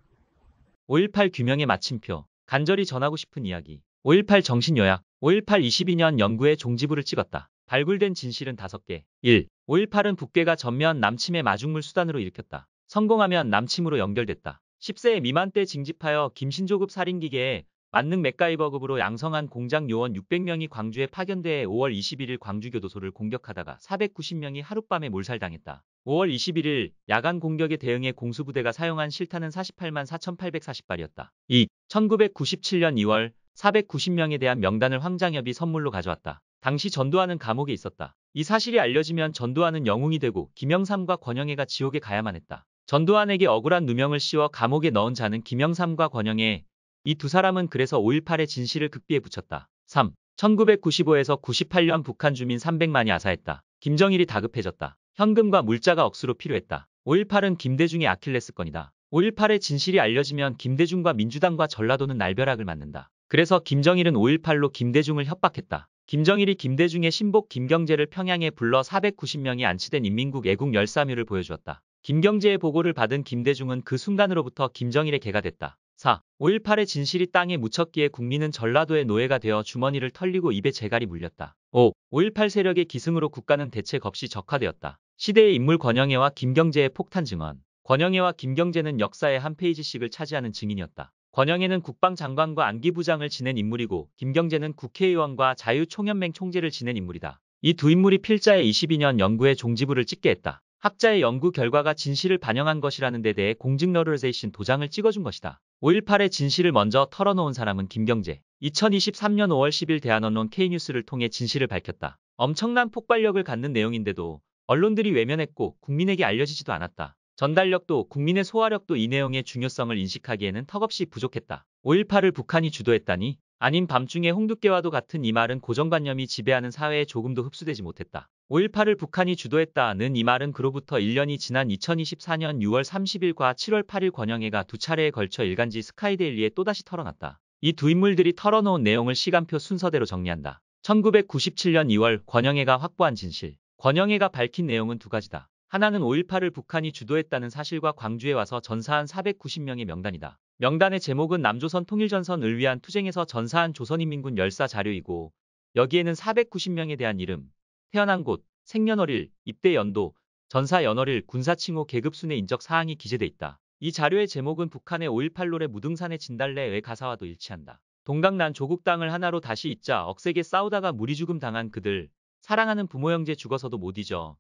5.18 규명의 마침표, 간절히 전하고 싶은 이야기. 5.18 정신요약, 5.18 22년 연구에 종지부를 찍었다. 발굴된 진실은 5개. 1. 5.18은 북괴가 전면 남침의 마중물 수단으로 일으켰다. 성공하면 남침으로 연결됐다. 10세 미만 때 징집하여 김신조급 살인기계에 만능 맥가이버급으로 양성한 공장 요원 600명이 광주에 파견돼 5월 21일 광주교도소를 공격하다가 490명이 하룻밤에 몰살당했다. 5월 21일 야간 공격에 대응해 공수부대가 사용한 실탄은 48만 4,840발이었다. 2. 1997년 2월 490명에 대한 명단을 황장엽이 선물로 가져왔다. 당시 전두환은 감옥에 있었다. 이 사실이 알려지면 전두환은 영웅이 되고 김영삼과 권영애가 지옥에 가야만 했다. 전두환에게 억울한 누명을 씌워 감옥에 넣은 자는 김영삼과 권영애. 이 두 사람은 그래서 5.18의 진실을 극비에 붙였다. 3. 1995에서 98년 북한 주민 300만이 아사했다. 김정일이 다급해졌다. 현금과 물자가 억수로 필요했다. 5.18은 김대중의 아킬레스건이다. 5.18의 진실이 알려지면 김대중과 민주당과 전라도는 날벼락을 맞는다. 그래서 김정일은 5.18로 김대중을 협박했다. 김정일이 김대중의 신복 김경재를 평양에 불러 490명이 안치된 인민국 애국 열사묘를 보여주었다. 김경재의 보고를 받은 김대중은 그 순간으로부터 김정일의 개가 됐다. 4. 5.18의 진실이 땅에 묻혔기에 국민은 전라도의 노예가 되어 주머니를 털리고 입에 재갈이 물렸다. 5. 5.18 세력의 기승으로 국가는 대책 없이 적화되었다. 시대의 인물 권영애와 김경재의 폭탄 증언. 권영애와 김경재는 역사의 한 페이지씩을 차지하는 증인이었다. 권영애는 국방장관과 안기부장을 지낸 인물이고 김경재는 국회의원과 자유총연맹 총재를 지낸 인물이다. 이 두 인물이 필자의 22년 연구에 종지부를 찍게 했다. 학자의 연구 결과가 진실을 반영한 것이라는 데 대해 공직너럴세이션 도장을 찍어준 것이다. 5.18의 진실을 먼저 털어놓은 사람은 김경재. 2023년 5월 10일 대한언론 K뉴스를 통해 진실을 밝혔다. 엄청난 폭발력을 갖는 내용인데도 언론들이 외면했고 국민에게 알려지지도 않았다. 전달력도 국민의 소화력도 이 내용의 중요성을 인식하기에는 턱없이 부족했다. 5.18을 북한이 주도했다니? 아닌 밤중에 홍두깨와도 같은 이 말은 고정관념이 지배하는 사회에 조금도 흡수되지 못했다. 5.18을 북한이 주도했다는 이 말은 그로부터 1년이 지난 2024년 6월 30일과 7월 8일 권영애가 두 차례에 걸쳐 일간지 스카이데일리에 또다시 털어놨다. 이 두 인물들이 털어놓은 내용을 시간표 순서대로 정리한다. 1997년 2월 권영애가 확보한 진실. 권영애가 밝힌 내용은 두 가지다. 하나는 5.18을 북한이 주도했다는 사실과 광주에 와서 전사한 490명의 명단이다. 명단의 제목은 남조선 통일전선을 위한 투쟁에서 전사한 조선인민군 열사 자료이고 여기에는 490명에 대한 이름, 태어난 곳, 생년월일, 입대 연도, 전사 연월일, 군사칭호 계급 순회 인적 사항이 기재돼 있다. 이 자료의 제목은 북한의 5.18 노래 무등산의 진달래의 가사와도 일치한다. 동강난 조국 땅을 하나로 다시 잇자 억세게 싸우다가 무리죽음 당한 그들, 사랑하는 부모 형제 죽어서도 못 잊어.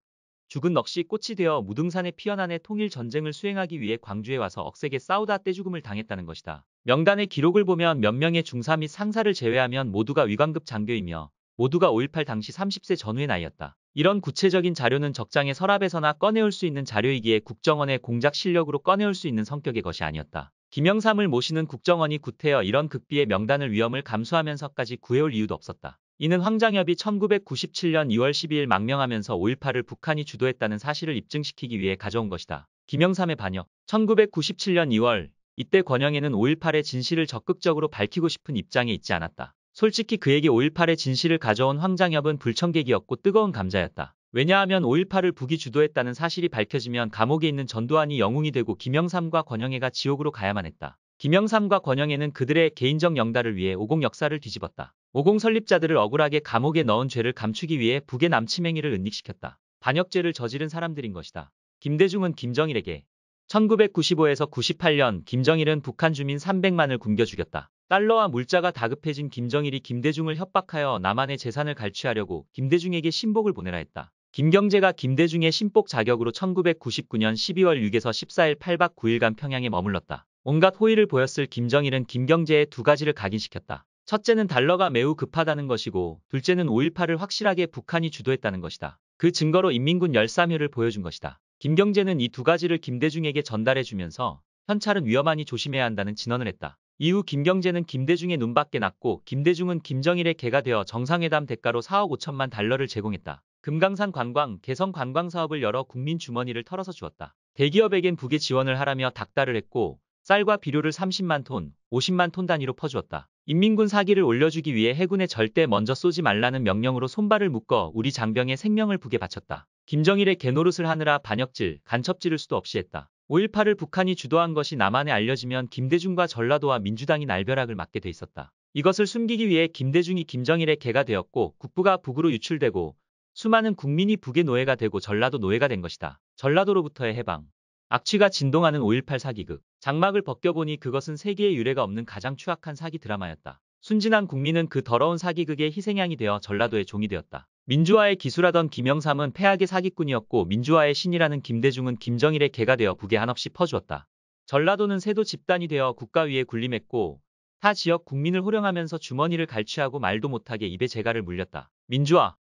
죽은 넋이 꽃이 되어 무등산에 피어난해 통일 전쟁을 수행하기 위해 광주에 와서 억세게 싸우다 떼죽음을 당했다는 것이다. 명단의 기록을 보면 몇 명의 중사 및 상사를 제외하면 모두가 위관급 장교이며 모두가 5.18 당시 30세 전후의 나이였다. 이런 구체적인 자료는 적장의 서랍에서나 꺼내올 수 있는 자료이기에 국정원의 공작 실력으로 꺼내올 수 있는 성격의 것이 아니었다. 김영삼을 모시는 국정원이 구태여 이런 극비의 명단을 위험을 감수하면서까지 구해올 이유도 없었다. 이는 황장엽이 1997년 2월 12일 망명하면서 5.18을 북한이 주도했다는 사실을 입증시키기 위해 가져온 것이다. 김영삼의 반역. 1997년 2월, 이때 권영애는 5.18의 진실을 적극적으로 밝히고 싶은 입장에 있지 않았다. 솔직히 그에게 5.18의 진실을 가져온 황장엽은 불청객이었고 뜨거운 감자였다. 왜냐하면 5.18을 북이 주도했다는 사실이 밝혀지면 감옥에 있는 전두환이 영웅이 되고 김영삼과 권영애가 지옥으로 가야만 했다. 김영삼과 권영애는 그들의 개인적 영달을 위해 오공 역사를 뒤집었다. 오공 설립자들을 억울하게 감옥에 넣은 죄를 감추기 위해 북의 남침행위를 은닉시켰다. 반역죄를 저지른 사람들인 것이다. 김대중은 김정일에게 1995에서 98년 김정일은 북한 주민 300만을 굶겨 죽였다. 달러와 물자가 다급해진 김정일이 김대중을 협박하여 남한의 재산을 갈취하려고 김대중에게 신복을 보내라 했다. 김경재가 김대중의 신복 자격으로 1999년 12월 6에서 14일 8박 9일간 평양에 머물렀다. 온갖 호의를 보였을 김정일은 김경재의 두 가지를 각인시켰다. 첫째는 달러가 매우 급하다는 것이고 둘째는 5.18을 확실하게 북한이 주도했다는 것이다. 그 증거로 인민군 열사묘를 보여준 것이다. 김경재는 이 두 가지를 김대중에게 전달해주면서 현찰은 위험하니 조심해야 한다는 진언을 했다. 이후 김경재는 김대중의 눈밖에 났고 김대중은 김정일의 개가 되어 정상회담 대가로 4억 5천만 달러를 제공했다. 금강산 관광, 개성 관광 사업을 열어 국민 주머니를 털어서 주었다. 대기업에겐 북에 지원을 하라며 닥달을 했고 쌀과 비료를 30만 톤, 50만 톤 단위로 퍼주었다. 인민군 사기를 올려주기 위해 해군에 절대 먼저 쏘지 말라는 명령으로 손발을 묶어 우리 장병의 생명을 북에 바쳤다. 김정일의 개노릇을 하느라 반역질, 간첩질을 수도 없이 했다. 5.18을 북한이 주도한 것이 남한에 알려지면 김대중과 전라도와 민주당이 날벼락을 맞게 돼 있었다. 이것을 숨기기 위해 김대중이 김정일의 개가 되었고 국부가 북으로 유출되고 수많은 국민이 북의 노예가 되고 전라도 노예가 된 것이다. 전라도로부터의 해방. 악취가 진동하는 5.18 사기극. 장막을 벗겨보니 그것은 세계에 유례가 없는 가장 추악한 사기 드라마였다. 순진한 국민은 그 더러운 사기극의 희생양이 되어 전라도의 종이 되었다. 민주화에 기술하던 김영삼은 패악의 사기꾼이었고 민주화의 신이라는 김대중은 김정일의 개가 되어 북에 한없이 퍼주었다. 전라도는 세도 집단이 되어 국가 위에 군림했고 타 지역 국민을 호령하면서 주머니를 갈취하고 말도 못하게 입에 재갈을 물렸다.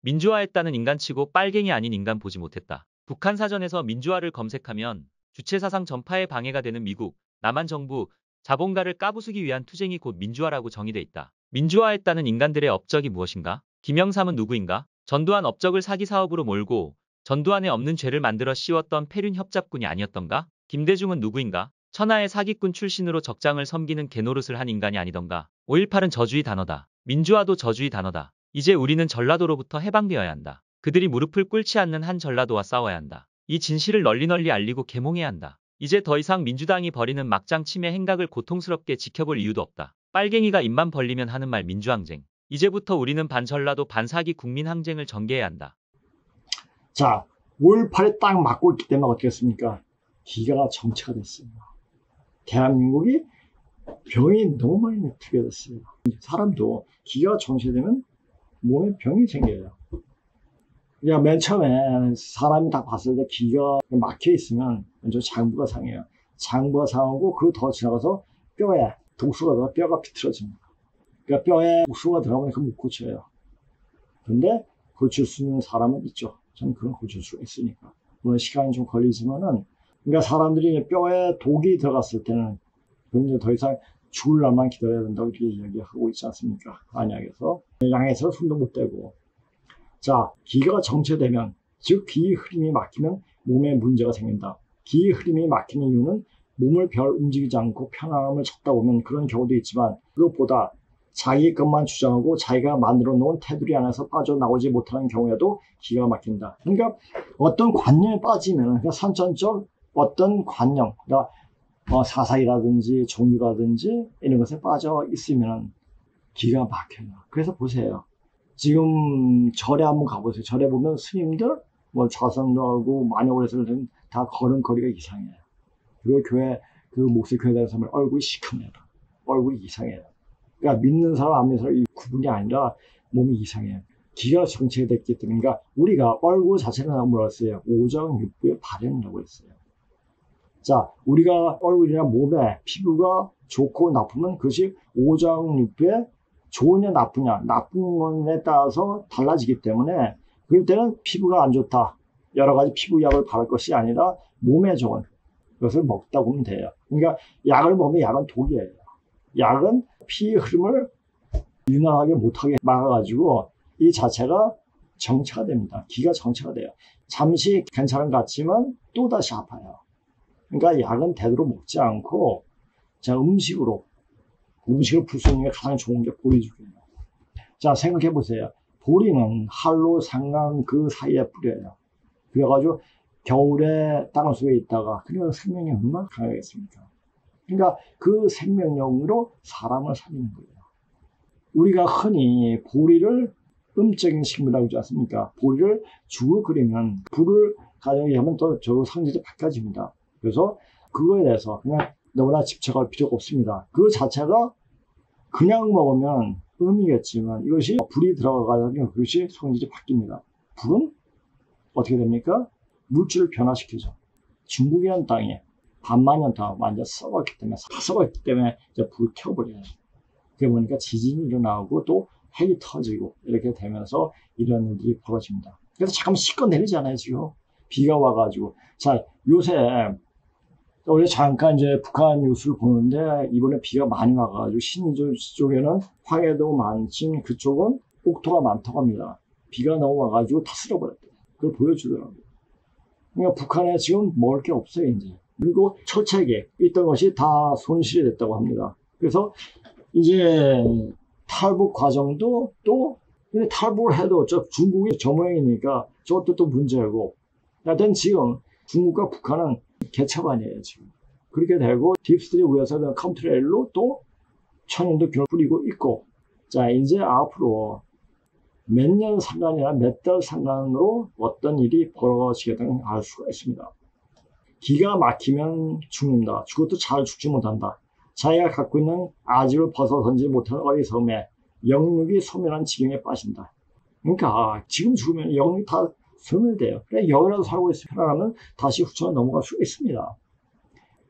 민주화했다는 인간치고 빨갱이 아닌 인간 보지 못했다. 북한 사전에서 민주화를 검색하면 주체사상 전파에 방해가 되는 미국, 남한 정부, 자본가를 까부수기 위한 투쟁이 곧 민주화라고 정의돼 있다. 민주화했다는 인간들의 업적이 무엇인가? 김영삼은 누구인가? 전두환 업적을 사기 사업으로 몰고 전두환에 없는 죄를 만들어 씌웠던 폐륜 협잡군이 아니었던가? 김대중은 누구인가? 천하의 사기꾼 출신으로 적장을 섬기는 개노릇을 한 인간이 아니던가? 5.18은 저주의 단어다. 민주화도 저주의 단어다. 이제 우리는 전라도로부터 해방되어야 한다. 그들이 무릎을 꿇지 않는 한 전라도와 싸워야 한다. 이 진실을 널리 알리고 계몽해야 한다. 이제 더 이상 민주당이 벌이는 막장 침해 행각을 고통스럽게 지켜볼 이유도 없다. 빨갱이가 입만 벌리면 하는 말 민주항쟁. 이제부터 우리는 반전라도 반사기 국민항쟁을 전개해야 한다. 자, 5.18에 딱 맞고 있기 때문에 어떻게 했습니까? 기가 정체가 됐습니다. 대한민국이 병이 너무 많이 들게 됐어요. 사람도 기가 정체되면 몸에 병이 생겨요. 그러니까 맨 처음에 사람이 다 봤을 때 기가 막혀 있으면 먼저 장부가 상해요. 장부가 상하고 그 더 지나가서 뼈에 독소가 들어가 뼈가 비틀어집니다. 그러니까 뼈에 독소가 들어가면 그걸 못 고쳐요. 근데 고칠 수 있는 사람은 있죠. 저는 그건 고칠 수 있으니까. 물론 시간이 좀 걸리지만은, 그러니까 사람들이 뼈에 독이 들어갔을 때는 그건 이제 더 이상 죽을 날만 기다려야 된다고 이렇게 이야기하고 있지 않습니까? 안약에서. 양에서 숨도 못 대고. 자, 기가 정체되면, 즉 기의 흐름이 막히면 몸에 문제가 생긴다. 기의 흐름이 막히는 이유는 몸을 별 움직이지 않고 편안함을 찾다 보면 그런 경우도 있지만, 그것보다 자기 것만 주장하고 자기가 만들어 놓은 테두리 안에서 빠져나오지 못하는 경우에도 기가 막힌다. 그러니까 어떤 관념에 빠지면, 그러니까 선천적 어떤 관념, 그러니까 사상이라든지 종교라든지 이런 것에 빠져 있으면 기가 막혀요. 그래서 보세요. 지금 절에 한번 가보세요. 절에 보면 스님들, 좌선도 하고 만여오래서는 다 걸음걸이가 이상해요. 그리고 교회, 그 목사 교회 다니는 사람은 얼굴이 시커매요. 얼굴이 이상해요. 그러니까 믿는 사람, 안 믿는 사람 이 구분이 아니라 몸이 이상해요. 기가 정체됐기 때문에, 그러니까 우리가 얼굴 자체는 뭐라고 했어요? 오정육부의 발현이라고 했어요. 자, 우리가 얼굴이나 몸에 피부가 좋고 나쁘면 그것이 오정육부의 좋으냐 나쁘냐, 나쁜 것에 따라서 달라지기 때문에 그럴 때는 피부가 안 좋다. 여러 가지 피부약을 바를 것이 아니라 몸에 좋은 것을 먹다 보면 돼요. 그러니까 약을 먹으면 약은 독이에요. 약은 피의 흐름을 유난하게 못하게 막아가지고 이 자체가 정체가 됩니다. 기가 정체가 돼요. 잠시 괜찮은 것 같지만 또다시 아파요. 그러니까 약은 되도록 먹지 않고 자, 음식을 풀 수 있는 게 가장 좋은 게 보리죽이에요. 자, 생각해 보세요. 보리는 한로, 상강 그 사이에 뿌려요. 그래가지고 겨울에 땅 속에 있다가 그러면 생명이 얼마나 강하겠습니까? 그러니까 그 생명력으로 사람을 살리는 거예요. 우리가 흔히 보리를 음적인 식물이라고 하지 않습니까? 보리를 죽을 끓이면 불을 가정에 하면 또 저 상징이 바뀌어집니다. 그래서 그거에 대해서 그냥 너무나 집착할 필요가 없습니다. 그 자체가 그냥 먹으면 음이겠지만 이것이 불이 들어가가지고 그것이 성질이 바뀝니다. 불은 어떻게 됩니까? 물질을 변화시키죠. 중국이라는 땅에 반만년 동안 완전 썩었기 때문에, 썩었기 때문에 이제 불 켜버려요. 그게 보니까 지진이 일어나고 또 핵이 터지고 이렇게 되면서 이런 일들이 벌어집니다. 그래서 잠깐 씻고 내리잖아요, 지금. 비가 와가지고. 자, 요새, 원래 잠깐 이제 북한 뉴스를 보는데 이번에 비가 많이 와가지고 신의주 쪽에는 황해도 많지만 그쪽은 옥토가 많다고 합니다. 비가 너무 와가지고 다 쓸어버렸대요. 그걸 보여주더라고요. 그러니까 북한에 지금 먹을 게 없어요, 이제. 그리고 철책에 있던 것이 다 손실이 됐다고 합니다. 그래서 이제 탈북 과정도 또, 근데 탈북을 해도 중국이 저 모양이니까 저것도 또 문제고. 하여튼 지금 중국과 북한은 개차반이에요, 지금. 그렇게 되고, 딥스트리 위에서는 컨트레일로 또 천연도 균을 뿌리고 있고. 자, 이제 앞으로 몇 년 상간이나 몇 달 상간으로 어떤 일이 벌어지게 되는 알 수가 있습니다. 기가 막히면 죽는다. 죽어도 잘 죽지 못한다. 자기가 갖고 있는 아집을 벗어던지 못하는 어리석음에 영육이 소멸한 지경에 빠진다. 그러니까 지금 죽으면 영육이 다 소멸돼요. 그래 여기라도 살고 있으면 편안하면 다시 후천으로 넘어갈 수가 있습니다.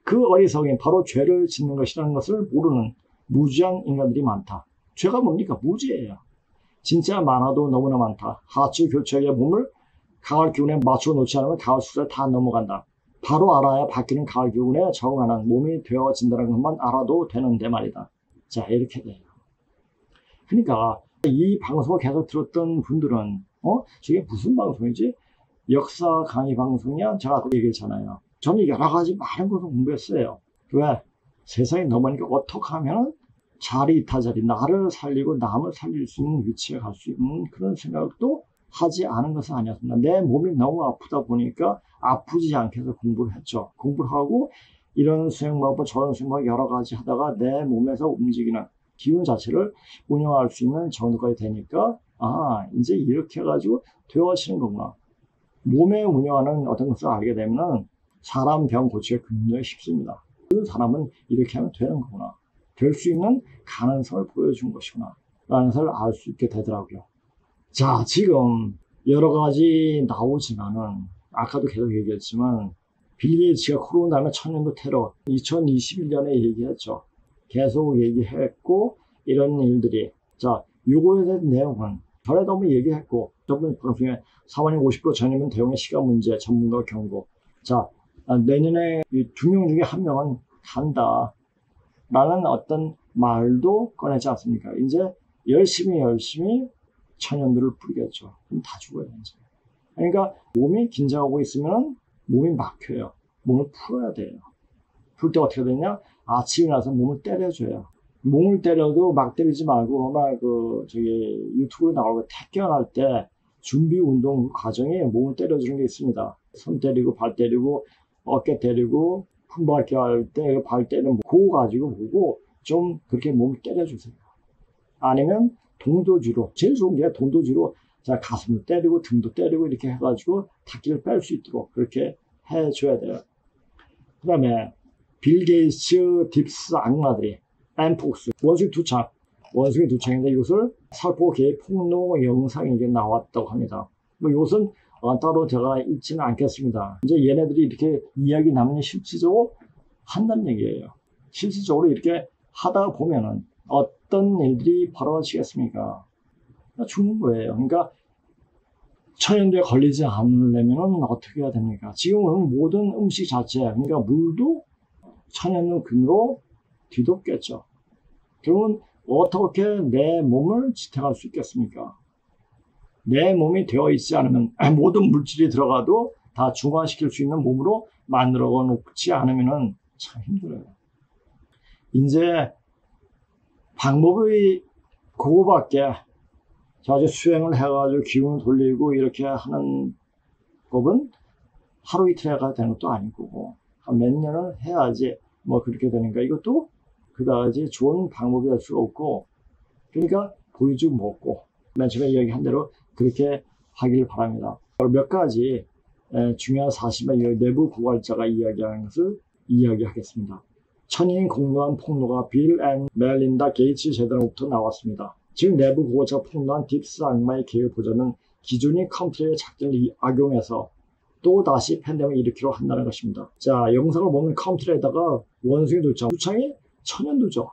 그 어리석음이 바로 죄를 짓는 것이라는 것을 모르는 무지한 인간들이 많다. 죄가 뭡니까? 무지예요. 진짜 많아도 너무나 많다. 하체 교체의 몸을 가을 기운에 맞춰 놓지 않으면 가을 수에 다 넘어간다. 바로 알아야 바뀌는 가을 기운에 적응하는 몸이 되어진다는 것만 알아도 되는데 말이다. 자, 이렇게 돼요. 그러니까 이 방송을 계속 들었던 분들은 저게 무슨 방송이지? 역사 강의 방송이야? 제가 아까 얘기했잖아요. 저는 여러 가지 많은 것을 공부했어요. 왜? 세상이 너무니까 어떻게 하면 자리이타자리 나를 살리고 남을 살릴 수 있는 위치에 갈 수 있는 그런 생각도 하지 않은 것은 아니었습니다. 내 몸이 너무 아프다 보니까 아프지 않게 해서 공부를 했죠. 공부를 하고 이런 수행방법 저런 수행방법 여러 가지 하다가 내 몸에서 움직이는 기운 자체를 운영할 수 있는 정도까지 되니까 이제 이렇게 해가지고 되어지는 거구나. 몸에 운영하는 어떤 것을 알게 되면 사람 병 고치기가 굉장히 쉽습니다. 그 사람은 이렇게 하면 되는 거구나. 될 수 있는 가능성을 보여준 것이구나 라는 것을 알 수 있게 되더라고요. 자, 지금 여러 가지 나오지만은 아까도 계속 얘기했지만 빌 게이츠가 코로나 다음에 천년도 테러 2021년에 얘기했죠. 계속 얘기했고 이런 일들이 자, 요거에 대한 내용은 전에도 한번 얘기했고 저번 방송에 사망률 50% 전이면 대응의 시간 문제 전문가 경고. 자, 내년에 이 2명 중에 1명은 간다 라는 어떤 말도 꺼내지 않습니까? 이제 열심히 천연두를 뿌리겠죠. 그럼 다 죽어요, 이제. 그러니까 몸이 긴장하고 있으면 몸이 막혀요. 몸을 풀어야 돼요. 풀 때 어떻게 되냐? 아침에 나서 몸을 때려줘요. 몸을 때려도 막 때리지 말고, 유튜브에 나오고 태권할 때 준비 운동 과정에 몸을 때려주는 게 있습니다. 손 때리고, 발 때리고, 어깨 때리고, 품바퀴 할 때 발 때리는 그거 가지고 보고 좀 그렇게 몸을 때려주세요. 아니면 동도주로, 제일 좋은 게 동도주로 자, 가슴을 때리고 등도 때리고 이렇게 해가지고 탁기를 뺄 수 있도록 그렇게 해줘야 돼요. 그 다음에 빌 게이츠 딥스 악마들이 엠폭스 원숭이 두 창인데 이것을 살포계의 폭로 영상이 이게 나왔다고 합니다. 이것은 따로 제가 읽지는 않겠습니다. 이제 얘네들이 이렇게 이야기 나누니 실질적으로 한다는 얘기예요. 실질적으로 이렇게 하다 보면은 어떤 일들이 벌어지겠습니까? 죽는 거예요. 그러니까 천연두에 걸리지 않으려면 어떻게 해야 됩니까? 지금은 모든 음식 자체, 그러니까 물도 천연두 근으로 뒤덮겠죠. 그러면 어떻게 내 몸을 지탱할 수 있겠습니까? 내 몸이 되어 있지 않으면 모든 물질이 들어가도 다 중화시킬 수 있는 몸으로 만들어 놓지 않으면 참 힘들어요. 이제 방법이 그거밖에 자주 수행을 해가지고 기운을 돌리고 이렇게 하는 법은 하루 이틀 해가 되는 것도 아니고 몇 년을 해야지 그렇게 되니까 이것도 그다지 좋은 방법이 될 수가 없고 그러니까 보여주고 먹고 맨 처음에 이야기한 대로 그렇게 하길 바랍니다. 몇 가지 중요한 사실만 내부 고발자가 이야기하는 것을 이야기하겠습니다. 천인 공로한 폭로가 빌 앤 멜린다 게이츠 재단으로부터 나왔습니다. 지금 내부 고발자가 폭로한 딥스 악마의 계획을 보자면 기존의 컴퓨터의 작전을 악용해서 또 다시 팬데믹을 일으키려 한다는 것입니다. 자, 영상을 보면 컴퓨터에다가 원숭이 두창이 천연두죠.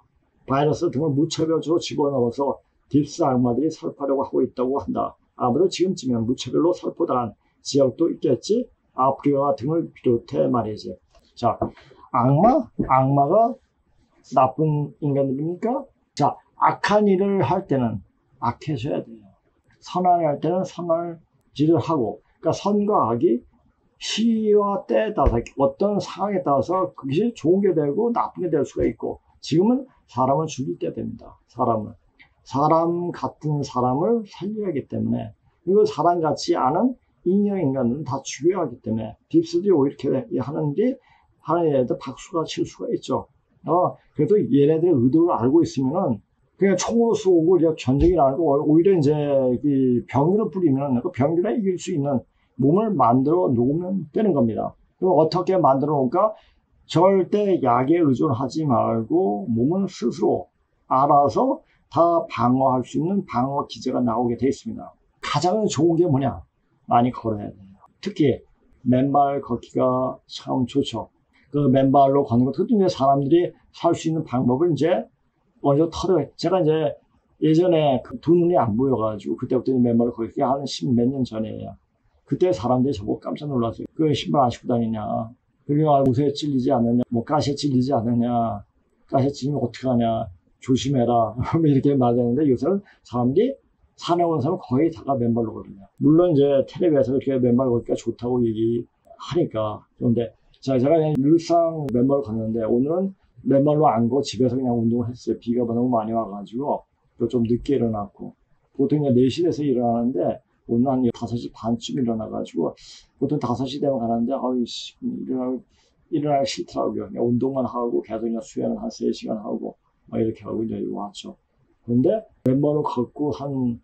바이러스 등을 무차별적으로 집어넣어서 딥스 악마들이 살포하려고 하고 있다고 한다. 아무래도 지금쯤이면 무차별로 살포당한 지역도 있겠지? 아프리카 등을 비롯해 말이지. 자, 악마가 나쁜 인간들입니까? 자, 악한 일을 할 때는 악해져야 돼요. 선한 일을 할 때는 선한 일을 하고, 그러니까 선과 악이 시와 때에 따라서 어떤 상황에 따라서 그것이 좋은 게 되고 나쁜 게 될 수가 있고, 지금은 사람을 죽일 때 됩니다. 사람 같은 사람을 살려야 하기 때문에, 그리고 사람 같지 않은 인간들은 다 죽여야 하기 때문에, 딥스들이 이렇게 하는데, 하는 애들 박수가 칠 수가 있죠. 그래도 얘네들의 의도를 알고 있으면은, 그냥 총으로 쏘고, 그냥 전쟁이 나고, 오히려 이제, 병기를 뿌리면, 그 병기를 이길 수 있는 몸을 만들어 놓으면 되는 겁니다. 그럼 어떻게 만들어 놓을까? 절대 약에 의존하지 말고, 몸은 스스로 알아서 다 방어할 수 있는 방어 기제가 나오게 되어 있습니다. 가장 좋은 게 뭐냐? 많이 걸어야 돼요. 특히 맨발 걷기가 참 좋죠. 그 맨발로 걷는 것, 특히 사람들이 살 수 있는 방법을 이제 어느 정도 터득. 제가 이제 예전에 두 눈이 안 보여가지고 그때부터 맨발로 걷기 한 10몇 년 전이에요. 그때 사람들이 저보고 깜짝 놀랐어요. 그 신발 안 신고 다니냐. 그리고 옷에 찔리지 않느냐. 뭐 가시에 찔리지 않느냐. 가시에 찔리면 어떡하냐. 조심해라. 이렇게 말했는데 요새는 사람들이 산에 오는 사람은 거의 다가 맨발로 걷거든요. 물론 이제 텔레비에서 이렇게 맨발로 걷기가 좋다고 얘기하니까. 그런데 제가 그냥 일상 맨발로 걷는데 오늘은 맨발로 안 걷고 집에서 그냥 운동을 했어요. 비가 너무 많이 와가지고 또 좀 늦게 일어났고 보통 그냥 4시 돼서 일어나는데 오늘 한 5시 반쯤 일어나가지고 보통 5시 되면 가는데 아이씨 일어나기 싫더라고요. 그냥 운동만 하고 계속 그냥 수영을 한 3시간 하고 이렇게 하고 이제 왔죠. 그런데 맨발로 걷고 한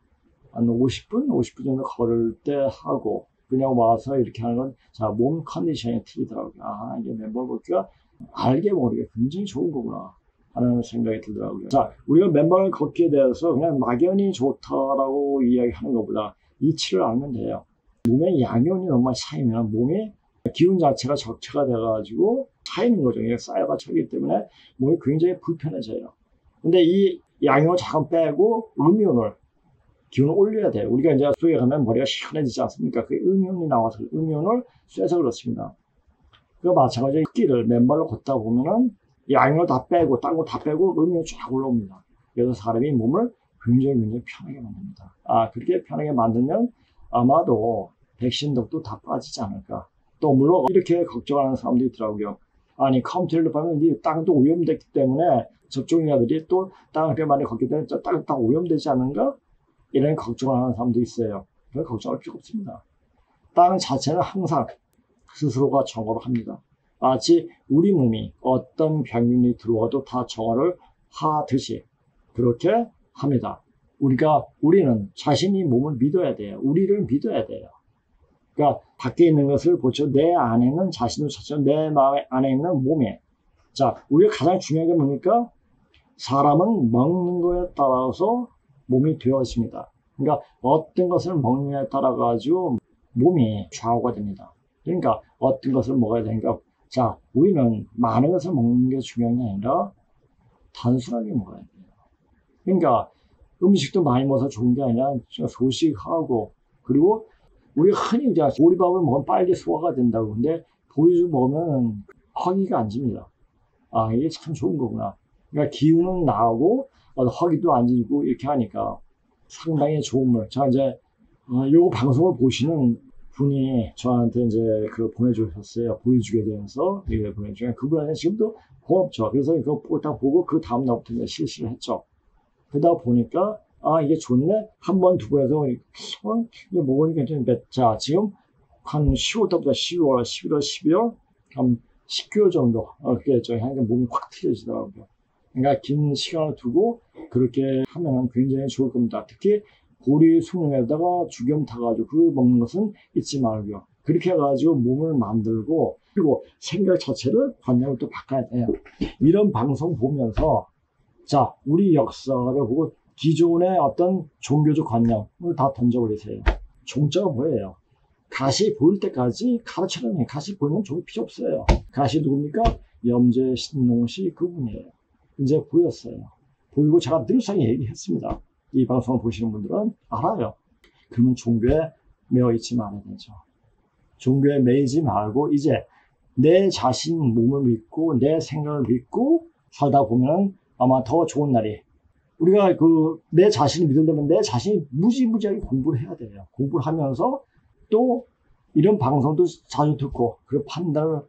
50분 정도 걸을 때 하고 그냥 와서 이렇게 하는 건 자, 몸 컨디션이 틀리더라고요. 아, 이게 맨발 걷기가 알게 모르게 굉장히 좋은 거구나 하는 생각이 들더라고요. 자, 우리가 맨발 걷기에 대해서 그냥 막연히 좋다라고 이야기하는 것보다 이치를 알면 돼요. 몸에 양이온이 너무 많이 차이면 몸이 기운 자체가 적체가 돼가지고 차이는 거죠. 이게 쌓여가 차기 때문에 몸이 굉장히 불편해져요. 근데 이 양이온을 잠깐 빼고 음이온을 기운을 올려야 돼요. 우리가 이제 속에 가면 머리가 시원해지지 않습니까? 그 음이온이 나와서 음이온을 쐬서 그렇습니다. 그 마찬가지로 걷기를 맨발로 걷다 보면은 양이온을 다 빼고 딴 거 다 빼고 음이온이 쫙 올라옵니다. 그래서 사람이 몸을 굉장히 편하게 만듭니다. 그렇게 편하게 만들면 아마도 백신독도 다 빠지지 않을까. 또 물론 이렇게 걱정하는 사람도 있더라고요. 아니 컴퓨터를 보면 이 땅도 오염됐기 때문에 접종자들이 또 땅을 많이 걷기 때문에 땅 오염되지 않은가? 이런 걱정을 하는 사람도 있어요. 그런 걱정할 필요 없습니다. 땅 자체는 항상 스스로가 정화를 합니다. 마치 우리 몸이 어떤 병균이 들어와도 다 정화를 하듯이 그렇게 합니다. 우리는 자신이 몸을 믿어야 돼요. 우리를 믿어야 돼요. 그러니까 밖에 있는 것을 보죠. 내 안에 있는 자신을 찾죠. 내 마음 안에 있는 몸에. 자, 우리가 가장 중요한 게 뭡니까? 사람은 먹는 거에 따라서 몸이 되어집니다. 그러니까 어떤 것을 먹느냐에 따라 가지고 몸이 좌우가 됩니다. 그러니까 어떤 것을 먹어야 되니까 자, 우리는 많은 것을 먹는 게 중요한 게 아니라 단순하게 먹어야 돼요. 그러니까 음식도 많이 먹어서 좋은 게 아니라 소식하고 그리고 우리가 흔히 이제 보리밥을 먹으면 빨리 소화가 된다고 근데 보리죽 먹으면 허기가 안 집니다. 이게 참 좋은 거구나. 그러니까 기운은 나오고 허기도 안 지고 이렇게 하니까 상당히 좋은 물. 자, 이제 요 방송을 보시는 분이 저한테 이제 보내주셨어요. 보리죽에 대해서 보내주셨어요. 그분한테 지금도 고맙죠. 그래서 그거 딱 보고 그 다음 날부터 이제 실시를 했죠. 그러다 보니까 이게 좋네. 한 번, 두 번 해서 이게 먹으니까 좀 자, 지금 한 10월부터 10월, 11월, 12월 한 10개월 정도 그렇게 하니까 몸이 확 틀어지더라고요. 그러니까 긴 시간을 두고 그렇게 하면 굉장히 좋을 겁니다. 특히 보리 숭늉에다가 죽염 타가지고 그거 먹는 것은 잊지 말고요. 그렇게 해가지고 몸을 만들고 그리고 생각 자체를 관념을 또 바꿔야 돼요. 이런 방송 보면서 자, 우리 역사를 보고 기존의 어떤 종교적 관념을 다 던져버리세요. 종자가 뭐예요? 가시 보일 때까지 가르쳐는 해. 가시 보이면 종이 필요 없어요. 가시 누굽니까? 염제 신농시 그분이에요. 이제 보였어요. 보이고 제가 늘상 얘기했습니다. 이 방송을 보시는 분들은 알아요. 그러면 종교에 매여 있지 말아야 되죠. 종교에 매이지 말고 이제 내 자신 몸을 믿고 내 생각을 믿고 살다 보면 아마 더 좋은 날이 우리가 내 자신을 믿으려면 내 자신이 무지무지하게 공부를 해야 돼요. 공부를 하면서 또 이런 방송도 자주 듣고 그 판단을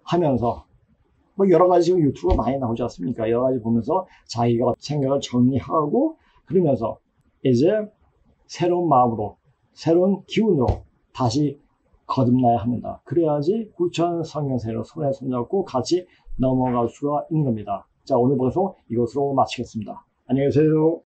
하면서 여러 가지 지금 유튜브가 많이 나오지 않습니까? 여러 가지 보면서 자기가 생각을 정리하고 그러면서 이제 새로운 마음으로 새로운 기운으로 다시 거듭나야 합니다. 그래야지 구천 성경세로 손에 손잡고 같이 넘어갈 수가 있는 겁니다. 자, 오늘 방송 이것으로 마치겠습니다. 안녕히 계세요.